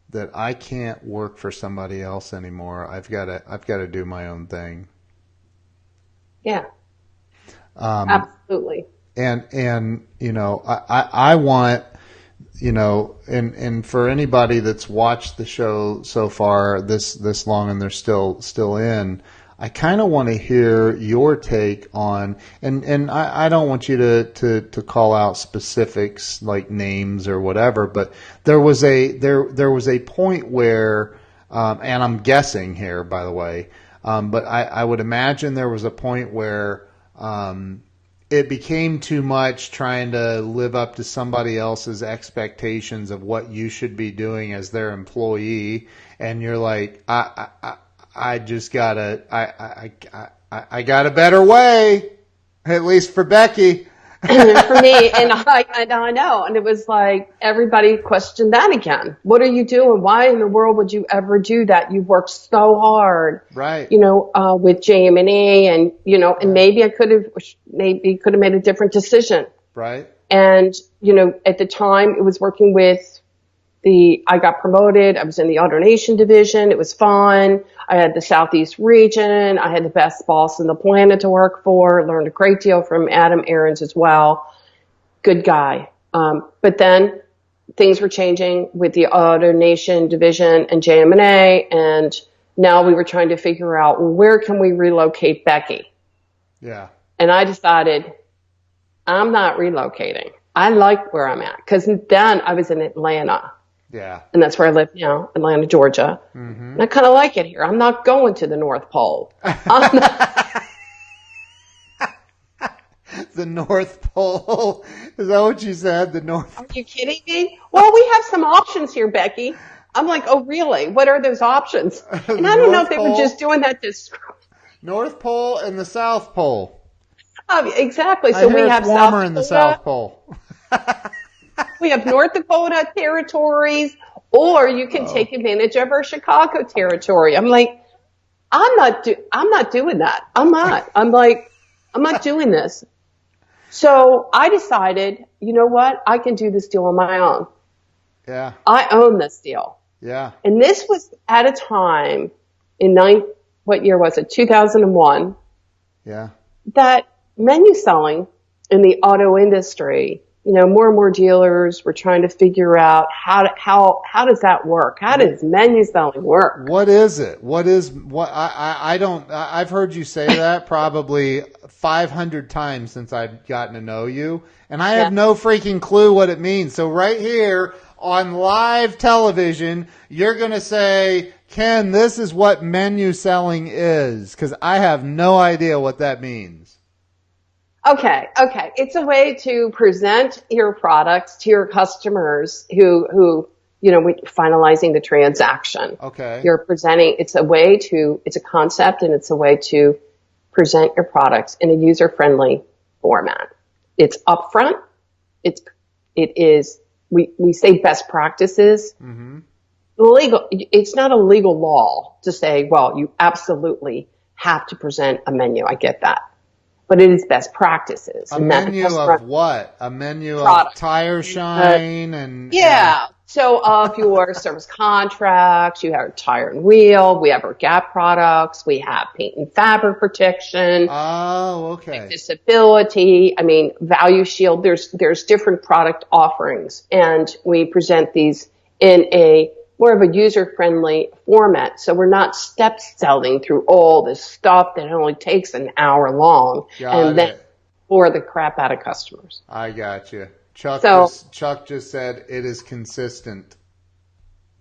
that I can't work for somebody else anymore. I've got to do my own thing. Yeah, absolutely. And I want, and for anybody that's watched the show so far this long and they're still in, I kind of want to hear your take on, and I don't want you to call out specifics like names or whatever, but there was a point where, and I'm guessing here, by the way, but I would imagine there was a point where, it became too much trying to live up to somebody else's expectations of what you should be doing as their employee, and you're like, I just gotta, I got a better way, at least for Becky. For me, and I know, and it was like everybody questioned that again. What are you doing? Why in the world would you ever do that? You've worked so hard, Right. with JM&A, and and maybe I could have made a different decision. Right. And at the time, it was working with I got promoted. I was in the AutoNation division. It was fun. I had the Southeast region. I had the best boss on the planet to work for. Learned a great deal from Adam Aarons as well. Good guy. But then things were changing with the AutoNation division and JM&A, and now we were trying to figure out, well, where can we relocate Becky? Yeah. And I decided I'm not relocating. I like where I'm at because then I was in Atlanta. Yeah. And that's where I live now, Atlanta, Georgia. Mm-hmm. And I kind of like it here. I'm not going to the North Pole. The North Pole. Is that what you said? The North Are you kidding me? Well, we have some options here, Becky. I'm like, oh, really? What are those options? And I don't know if they were just doing that to... North Pole and the South Pole. Exactly. I So hear we it's have warmer South in the Dakota. South Pole. We have North Dakota territories, or you can take advantage of our Chicago territory. I'm like, I'm not doing that. I'm not. I'm not doing this. So I decided, you know what? I can do this deal on my own. Yeah. I own this deal. Yeah. And this was at a time what year was it? 2001. Yeah. That menu selling in the auto industry, more and more dealers were trying to figure out how does that work? How does menu selling work? What is it? I've heard you say that probably 500 times since I've gotten to know you, and I have no freaking clue what it means. So right here on live television, you're going to say, Ken, this is what menu selling is, because I have no idea what that means. Okay. It's a way to present your products to your customers who finalizing the transaction. Okay. You're presenting, it's a concept and it's a way to present your products in a user-friendly format. It's upfront. We say best practices. Mm-hmm. It's not a legal law to say, well, you absolutely have to present a menu. I get that. But it is best practices. A menu of what? A menu of tire shine and... Yeah. So of your service contracts, you have tire and wheel, we have our GAP products, we have paint and fabric protection. Oh, okay. Disability, value shield. There's different product offerings, and we present these in a more of a user-friendly format. So we're not step selling through all this stuff that only takes an hour long then for the crap out of customers. I got you. Chuck just said it is consistent.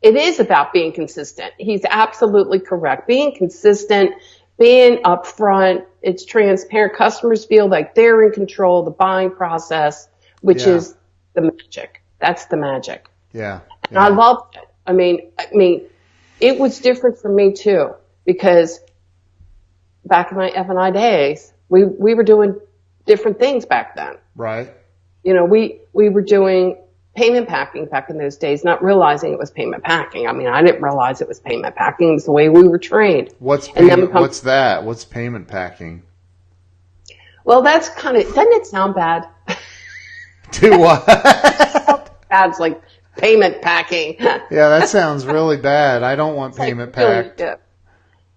It is about being consistent. He's absolutely correct. Being consistent, being upfront, it's transparent. Customers feel like they're in control of the buying process, which is the magic. That's the magic. Yeah. And I loved it. It was different for me too, because back in my F&I days, we were doing different things back then. Right. We were doing payment packing back in those days, not realizing it was payment packing. I didn't realize it was payment packing. It was the way we were trained. What's that? What's payment packing? Well, that's doesn't it sound bad? Do what? Bad's like payment packing. Yeah, that sounds really bad. I don't want payment packed. Really,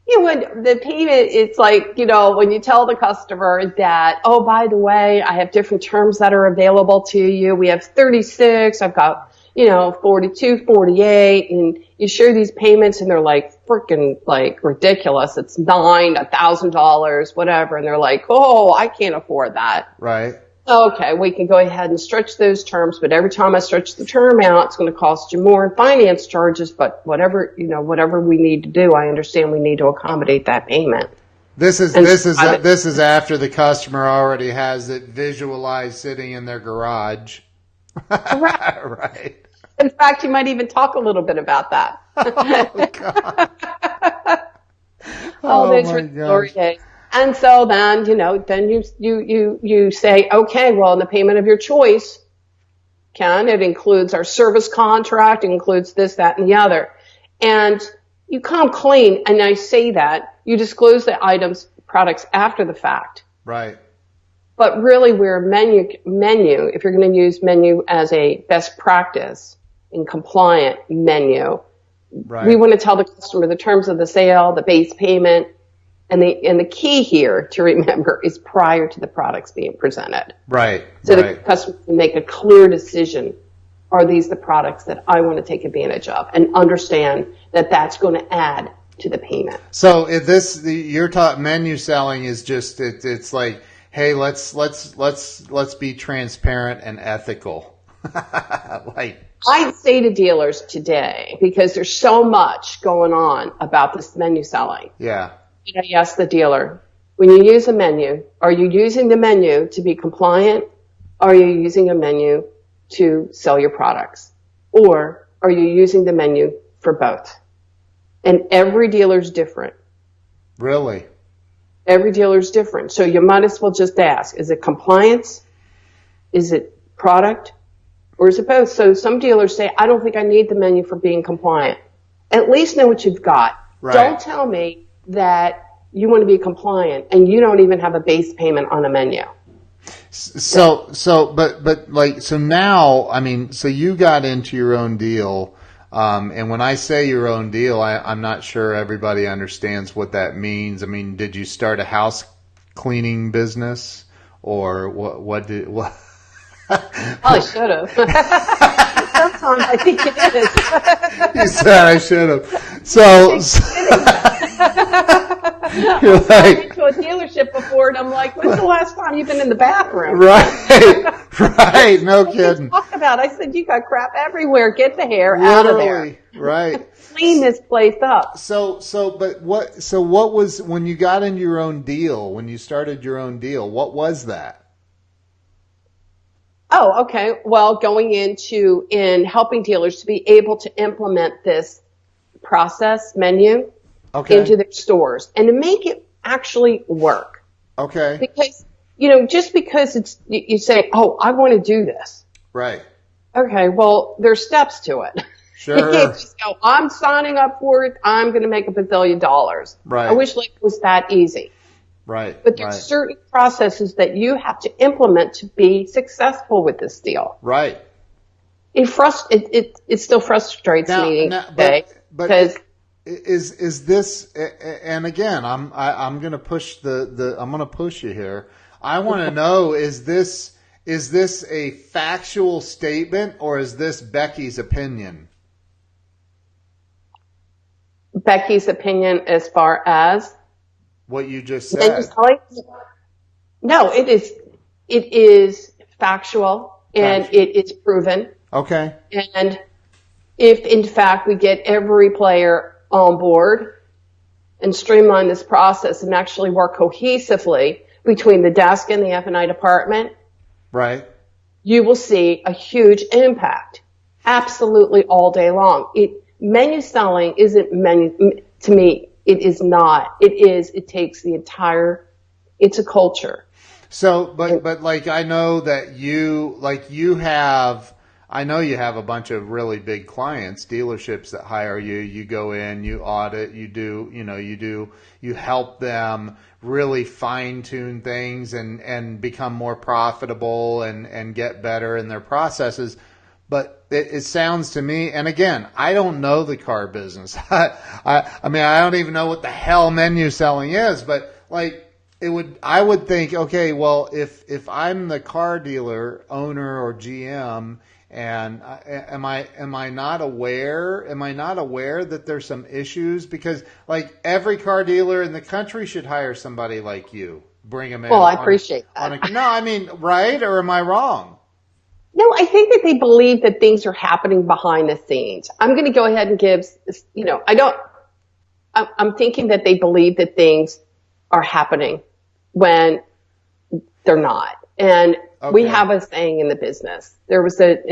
when the payment, it's like, when you tell the customer that, oh, by the way, I have different terms that are available to you. We have 36, I've got, 42, 48, and you share these payments and they're like freaking like ridiculous. It's $1,000, whatever. And they're like, oh, I can't afford that. Right. Okay, we can go ahead and stretch those terms, but every time I stretch the term out, it's going to cost you more in finance charges, but whatever we need to do, I understand we need to accommodate that payment. This is after the customer already has it visualized sitting in their garage. Correct. Right. In fact, you might even talk a little bit about that. Oh, God. Those were glory days. And so then, then you say, okay, well, in the payment of your choice, Ken, it includes our service contract, it includes this, that, and the other. And you come clean, and I say that, you disclose the products after the fact. Right. But really, we're menu, if you're going to use menu as a best practice and compliant menu, right. We want to tell the customer the terms of the sale, the base payment, and the key here to remember is prior to the products being presented. Right. So the customer can make a clear decision. Are these the products that I want to take advantage of? And understand that that's going to add to the payment. So you're talking menu selling is just, it's like, hey, let's be transparent and ethical. I'd say to dealers today, because there's so much going on about this menu selling. Yeah. I ask the dealer, when you use a menu, are you using the menu to be compliant? Or are you using a menu to sell your products? Or are you using the menu for both? And every dealer's different. Really? Every dealer's different. So you might as well just ask, is it compliance? Is it product? Or is it both? So some dealers say, I don't think I need the menu for being compliant. At least know what you've got. Right. Don't tell me that you want to be compliant and you don't even have a base payment on a menu. So now, so you got into your own deal. And when I say your own deal, I'm not sure everybody understands what that means. Did you start a house cleaning business or what? Probably should have. Sometimes I think it is. You said I should have. So you're like, I went to a dealership before, and I'm like, "When's the last time you've been in the bathroom?" Right. No kidding. Talk about. I said, "You got crap everywhere. Get the hair out of there." Right. Clean this place up. So what was when you got into your own deal? When you started your own deal, what was that? Oh, okay. Well, going in helping dealers to be able to implement this process menu Okay. into their stores and to make it actually work. Okay. Because, just because you say, oh, I want to do this. Right. Okay, well, there's steps to it. You can't Sure. just go, I'm signing up for it. I'm going to make $1 billion. Right. I wish life was that easy. Right. But there's certain processes that you have to implement to be successful with this deal. Right. It still frustrates me today because is this, and again, I'm going to push I'm going to push you here. I want to know, is this a factual statement or is this Becky's opinion? Becky's opinion as far as what you just said. No, it is factual and Gotcha. it is proven. Okay. And if in fact we get every player on board and streamline this process and actually work cohesively between the desk and the F&I department, right, you will see a huge impact. Absolutely all day long. Menu selling isn't menu, to me, it is not. It takes the entire, it's a culture. So, but like, I know that I know you have a bunch of really big clients, dealerships that hire you. You go in, you audit, you help them really fine tune things and become more profitable and get better in their processes. But it sounds to me, and again, I don't know the car business. I mean, I don't even know what the hell menu selling is, but like, I would think, okay, well, if I'm the car dealer owner or GM, and am I not aware that there's some issues? Because like every car dealer in the country should hire somebody like you, bring them in. Well, I appreciate that. No, I mean, right? Or am I wrong? No, I think that they believe that things are happening behind the scenes. I'm going to go ahead and give, I'm thinking that they believe that things are happening when they're not. And we have a saying in the business. There was an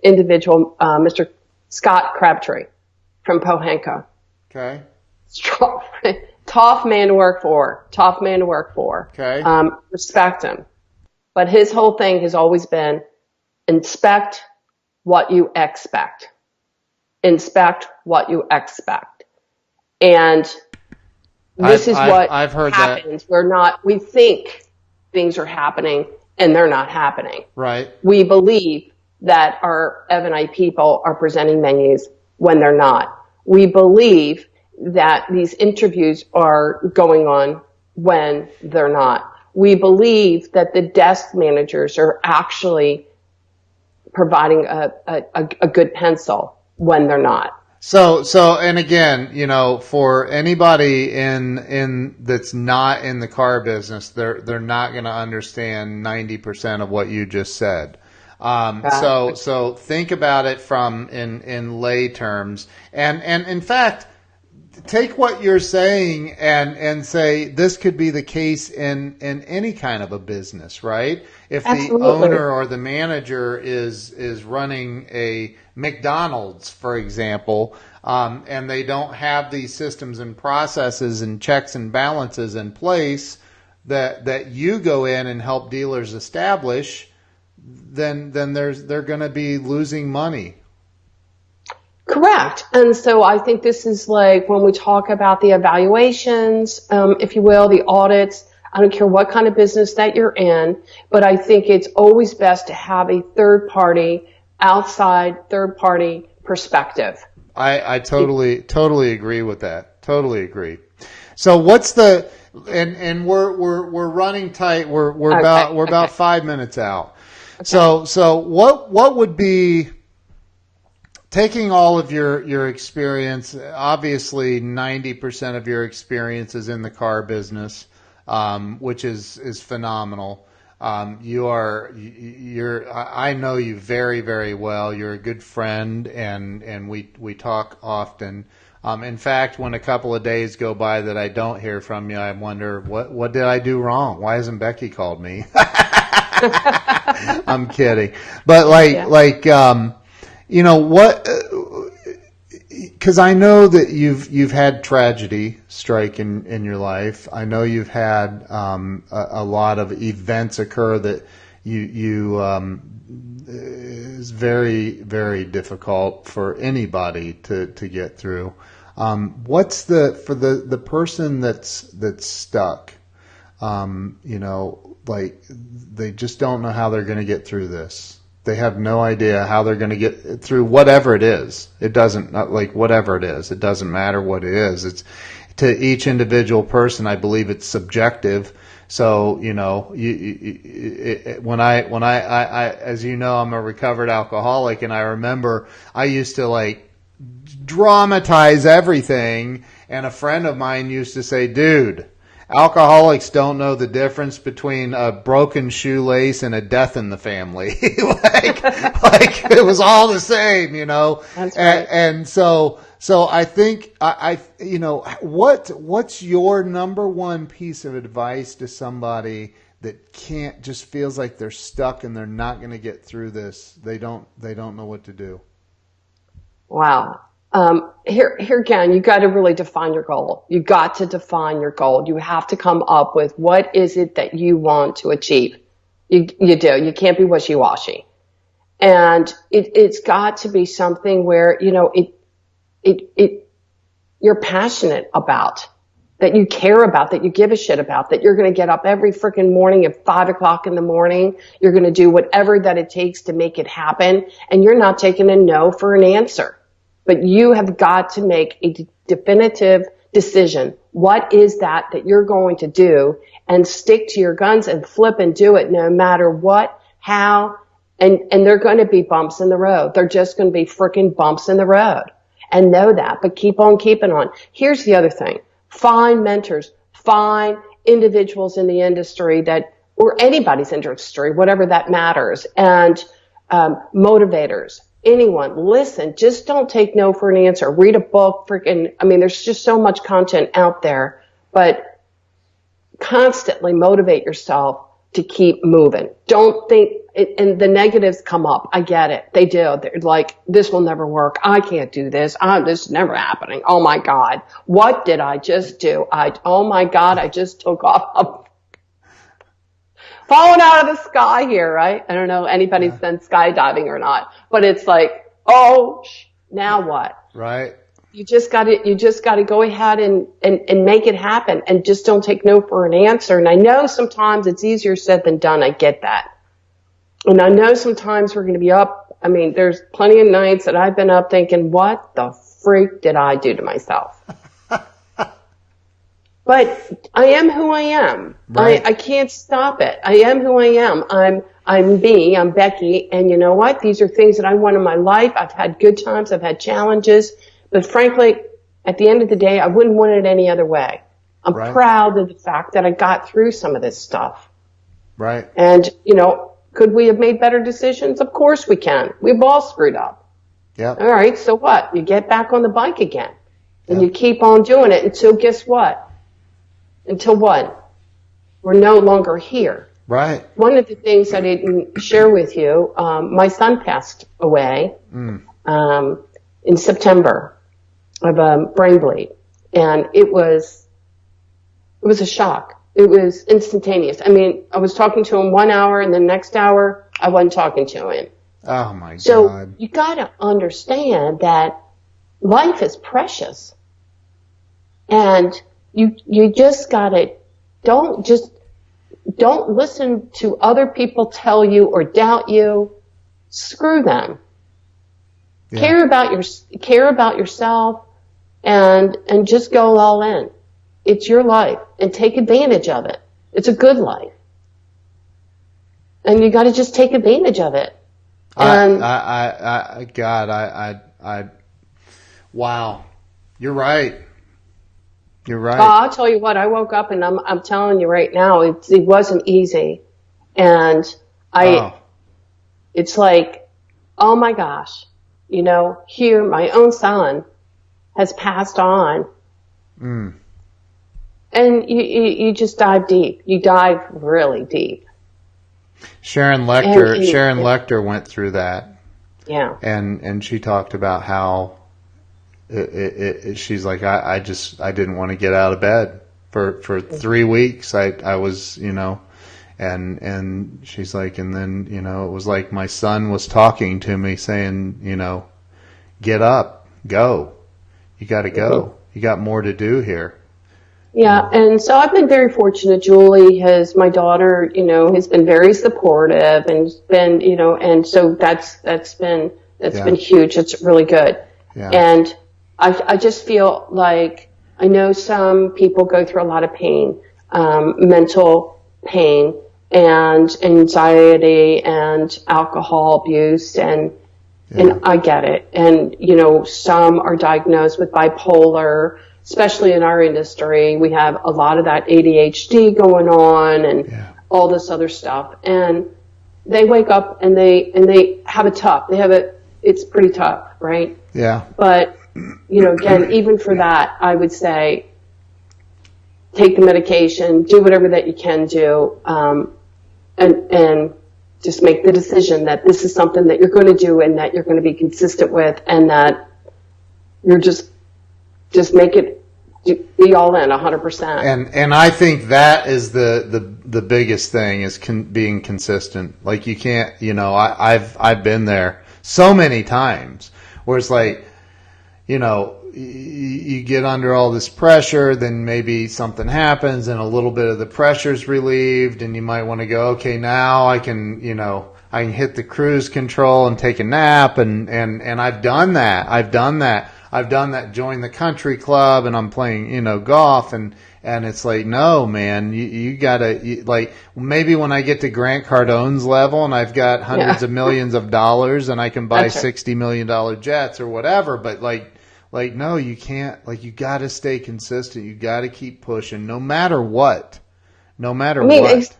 individual, Mr. Scott Crabtree from Pohanka. Okay. Tough man to work for. Okay. Respect him. But his whole thing has always been inspect what you expect. Inspect what you expect. And this is what I've heard happens. that. We think things are happening and they're not happening. Right. We believe that our F&I people are presenting menus when they're not. We believe that these interviews are going on when they're not. We believe that the desk managers are actually providing a good pencil when they're not. So, and again, for anybody in that's not in the car business, they're not going to understand 90% of what you just said. So think about it from in lay terms, and in fact, take what you're saying and say this could be the case in any kind of a business, right? If Absolutely. The owner or the manager is running a McDonald's, for example, and they don't have these systems and processes and checks and balances in place that you go in and help dealers establish, then they're going to be losing money. Correct. And so I think this is like when we talk about the evaluations, if you will, the audits. I don't care what kind of business that you're in, but I think it's always best to have a outside third party perspective. I totally agree with that. Totally agree. So what's the and we're running tight. We're about 5 minutes out. Okay. So what would be, taking all of your experience, obviously 90% of your experience is in the car business, which is phenomenal. I know you very, very well. You're a good friend, and we talk often. In fact, when a couple of days go by that I don't hear from you, I wonder what did I do wrong? Why hasn't Becky called me? I'm kidding. But you know what? Because I know that you've had tragedy strike in your life. I know you've had a lot of events occur that you is very, very difficult for anybody to get through. What's for the person that's stuck? You know, like they just don't know how they're going to get through this. They have no idea how they're going to get through whatever it is. It doesn't whatever it is. It doesn't matter what it is. It's to each individual person. I believe it's subjective. So you know, when I as you know, I'm a recovered alcoholic, and I remember I used to dramatize everything. And a friend of mine used to say, "Dude, alcoholics don't know the difference between a broken shoelace and a death in the family." like it was all the same, you know. That's right. And so I think you know, what's your number one piece of advice to somebody that just feels like they're stuck and they're not going to get through this? They don't know what to do. Wow. Here again, you got to really define your goal. You got to define your goal. You have to come up with what is it that you want to achieve. You do. You can't be wishy-washy. And it's got to be something where, you know, you're passionate about, that you care about, that you give a shit about, that you're going to get up every freaking morning at 5 o'clock in the morning. You're going to do whatever that it takes to make it happen. And you're not taking a no for an answer. But you have got to make a definitive decision. What is that you're going to do, and stick to your guns and flip and do it no matter what, how, and they're going to be bumps in the road. They're just going to be freaking bumps in the road, and know that, but keep on keeping on. Here's the other thing. Find mentors, find individuals in the industry or anybody's industry, whatever that matters, and motivators. Anyone, listen, just don't take no for an answer. Read a book, there's just so much content out there, but constantly motivate yourself to keep moving. Don't think, and the negatives come up. I get it. They do. They're like, this will never work. I can't do this. This is never happening. Oh my God. What did I just do? Oh my God, I just took off. Falling out of the sky here, right? I don't know if anybody's done skydiving or not, but it's like, now what? Right. You just gotta go ahead and make it happen, and just don't take no for an answer. And I know sometimes it's easier said than done. I get that. And I know sometimes we're going to be up. I mean, there's plenty of nights that I've been up thinking, what the freak did I do to myself? But I am who I am. Right. I can't stop it. I am who I am. I'm me. I'm Becky. And you know what? These are things that I want in my life. I've had good times. I've had challenges. But frankly, at the end of the day, I wouldn't want it any other way. I'm proud of the fact that I got through some of this stuff. Right. And, you know, could we have made better decisions? Of course we can. We've all screwed up. Yeah. All right. So what? You get back on the bike again. And you keep on doing it until guess what? Until what? We're no longer here. Right. One of the things I didn't share with you, my son passed away in September of a brain bleed, and it was a shock. It was instantaneous. I mean, I was talking to him 1 hour, and the next hour I wasn't talking to him. Oh my God! So you got to understand that life is precious, and you just got to don't listen to other people tell you or doubt you. Screw them. Yeah. Care about yourself, and just go all in. It's your life, and take advantage of it. It's a good life, and you got to just take advantage of it. And wow, you're right. You're right. I'll tell you what. I woke up, and I'm telling you right now, it wasn't easy, and it's like, oh my gosh, you know, here my own son has passed on, and you just dive deep. You dive really deep, Sharon Lecter went through that. Yeah. And she talked about how she's like, I didn't want to get out of bed for 3 weeks. I was, and she's like, and then, it was like my son was talking to me saying, get up, go, you got to go. You got more to do here. Yeah, and so I've been very fortunate. Julie my daughter, has been very supportive and been, and so that's been huge. It's really good. Yeah. And I just feel like I know some people go through a lot of pain, mental pain and anxiety and alcohol abuse and I get it. And, some are diagnosed with bipolar, especially in our industry. We have a lot of that ADHD going on and all this other stuff. And they wake up and they have it tough. It's pretty tough, right? Yeah. But, again, even for that, I would say take the medication, do whatever that you can do, and just make the decision that this is something that you're going to do and that you're going to be consistent with and that you're just make it be all in 100%. And I think that is the biggest thing is being consistent. Like you can't, I've been there so many times where it's like, you get under all this pressure, then maybe something happens and a little bit of the pressure's relieved and you might want to go, okay, now I can hit the cruise control and take a nap and I've done that. I've done that, join the country club and I'm playing, golf and it's like, no, man, you gotta, like, maybe when I get to Grant Cardone's level and I've got hundreds of millions of dollars and I can buy $60 million jets or whatever, but like, no, you can't, like, you gotta stay consistent. You gotta keep pushing no matter what. No matter what.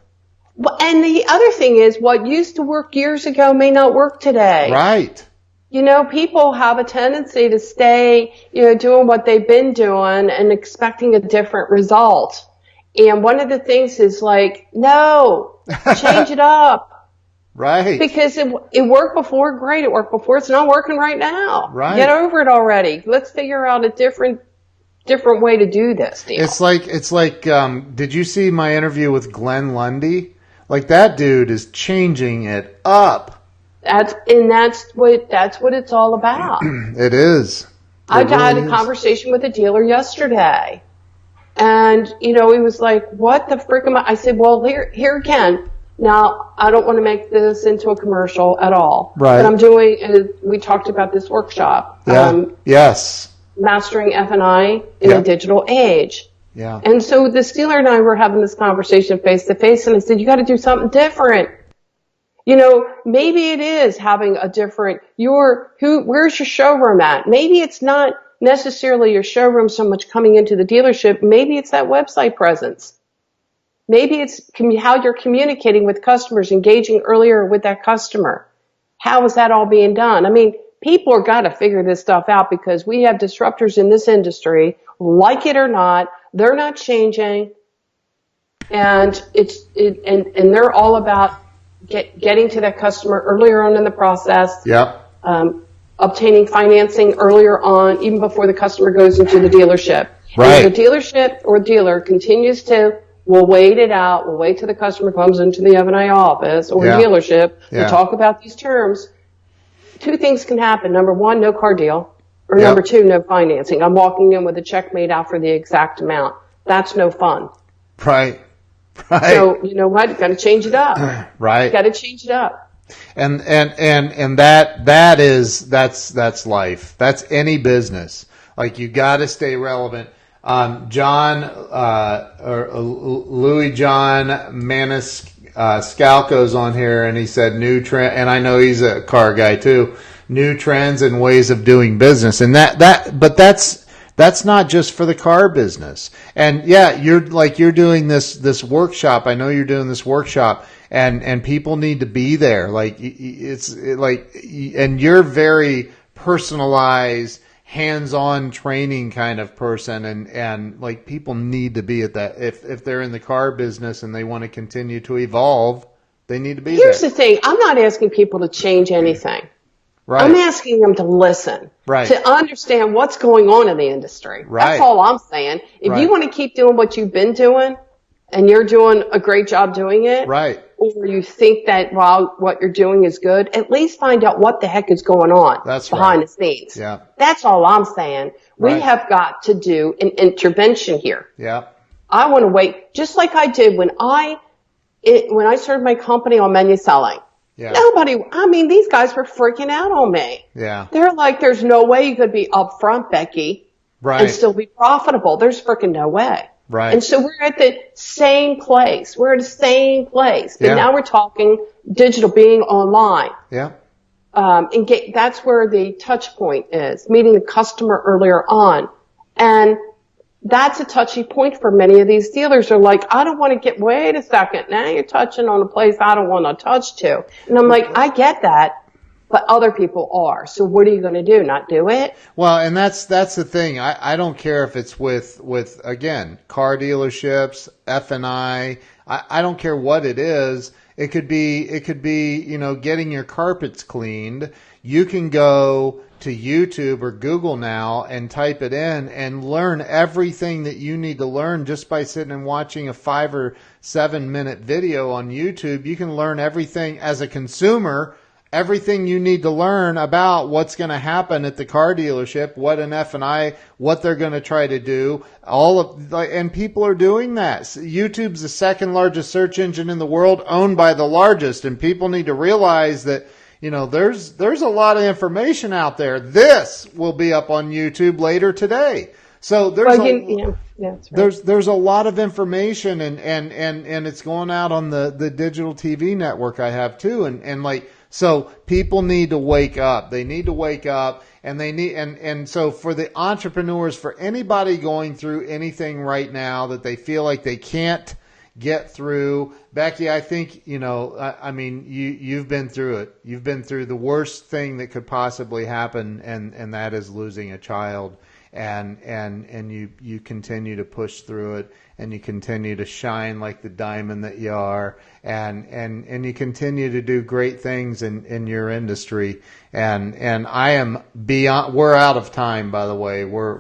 And the other thing is what used to work years ago may not work today. Right. People have a tendency to stay, doing what they've been doing and expecting a different result. And one of the things is like, no, change it up. Right. Because it worked before, great. It worked before. It's not working right now. Right. Get over it already. Let's figure out a different way to do this deal. It's like, did you see my interview with Glenn Lundy? Like that dude is changing it up. That's what it's all about. It is. I had a conversation with a dealer yesterday, and he was like, "What the frick am I?" I said, "Well, here again. Now, I don't want to make this into a commercial at all. Right. What I'm doing is we talked about this workshop. Yeah. Yes. Mastering F&I in a digital age. Yeah. And so this dealer and I were having this conversation face to face, and I said, "You got to do something different." Maybe it is having a different, where's your showroom at? Maybe it's not necessarily your showroom so much coming into the dealership. Maybe it's that website presence. Maybe it's how you're communicating with customers, engaging earlier with that customer. How is that all being done? I mean, people are got to figure this stuff out because we have disruptors in this industry, like it or not, they're not changing. And and they're all about getting to that customer earlier on in the process. Yep. Obtaining financing earlier on, even before the customer goes into the dealership. Right. And if the dealership or dealer continues to, we'll wait it out, we'll wait till the customer comes into the F&I office or dealership, we'll talk about these terms. Two things can happen. Number one, no car deal. Or number two, no financing. I'm walking in with a check made out for the exact amount. That's no fun. Right. Right. So, you know what? Got to change it up. Right. Got to change it up. And that's life. That's any business. Like you got to stay relevant. Louis John Maniscalco's on here, and he said new trend. And I know he's a car guy too. New trends and ways of doing business, and but that's not just for the car business. And yeah, you're doing this workshop. I know you're doing this workshop, and people need to be there. Like and you're very personalized, hands-on training kind of person, and like people need to be at that if they're in the car business and they want to continue to evolve. They need to be Here's there. the thing. I'm not asking people to change anything. Right. I'm asking them to listen, Right. to understand what's going on in the industry. Right. That's all I'm saying. If Right. you want to keep doing what you've been doing and you're doing a great job doing it, Right. or you think that while what you're doing is good, at least find out what the heck is going on behind the scenes. Yeah. That's all I'm saying. We have got to do an intervention here. Yeah. I want to wait, just like I did when I started my company on menu selling. Yeah. These guys were freaking out on me. Yeah. They're like, there's no way you could be upfront, Becky, and still be profitable. There's freaking no way. Right. And so we're at the same place. We're at the same place. Yeah. And now we're talking digital, being online. Yeah. That's where the touch point is, meeting the customer earlier on. And that's a touchy point for many of these dealers. They're like, I don't want to wait a second. Now you're touching on a place I don't want to touch to. And I'm like, I get that, but other people are. So what are you going to do? Not do it? Well, and that's the thing. I don't care if it's with again, car dealerships, F&I. I don't care what it is. It could be, getting your carpets cleaned. You can go to YouTube or Google now and type it in and learn everything that you need to learn just by sitting and watching a 5 or 7 minute video on YouTube. You can learn everything as a consumer, everything you need to learn about what's going to happen at the car dealership, what an F&I, what they're going to try to do, and people are doing that. YouTube's the second largest search engine in the world, owned by the largest, and people need to realize that there's a lot of information out there. This will be up on YouTube later today. So there's there's a lot of information and it's going out on the digital TV network I have too. So people need to wake up. They need to wake up and so for the entrepreneurs, for anybody going through anything right now that they feel like they can't get through. Becky, I think, you've been through it. You've been through the worst thing that could possibly happen, and that is losing a child. And you continue to push through it, and you continue to shine like the diamond that you are, and you continue to do great things in your industry. And I am beyond, we're out of time, by the way. We're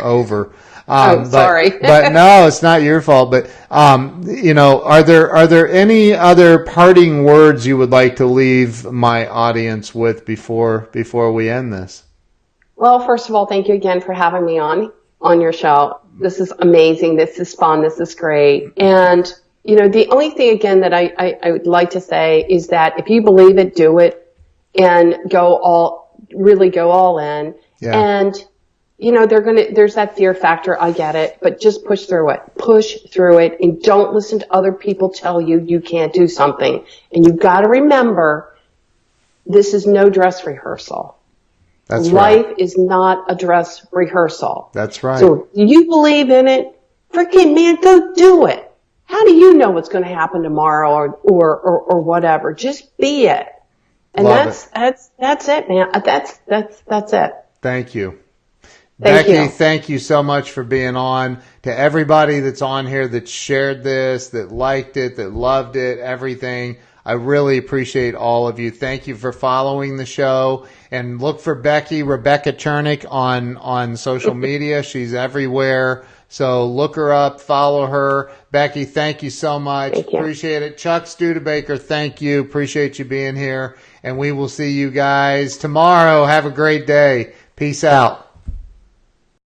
over. Sorry. But no, it's not your fault. But, are there any other parting words you would like to leave my audience with before we end this? Well, first of all, thank you again for having me on your show. This is amazing. This is fun. This is great. And, the only thing again that I would like to say is that if you believe it, do it and go all in. Yeah. And, there's that fear factor. I get it, but just push through it and don't listen to other people tell you can't do something. And you've got to remember, this is no dress rehearsal. That's Life right. is not a dress rehearsal. That's right. So if you believe in it, freaking man, go do it. How do you know what's going to happen tomorrow or whatever? Just be it. And that's it, man. That's it. Thank you. Thank Becky, you. Thank you so much for being on. To everybody that's on here that shared this, that liked it, that loved it, everything, I really appreciate all of you. Thank you for following the show. And look for Rebecca Chernek on social media. She's everywhere. So look her up, follow her. Becky, thank you so much. Thank you. Appreciate it. Chuck Studebaker, thank you. Appreciate you being here. And we will see you guys tomorrow. Have a great day. Peace out.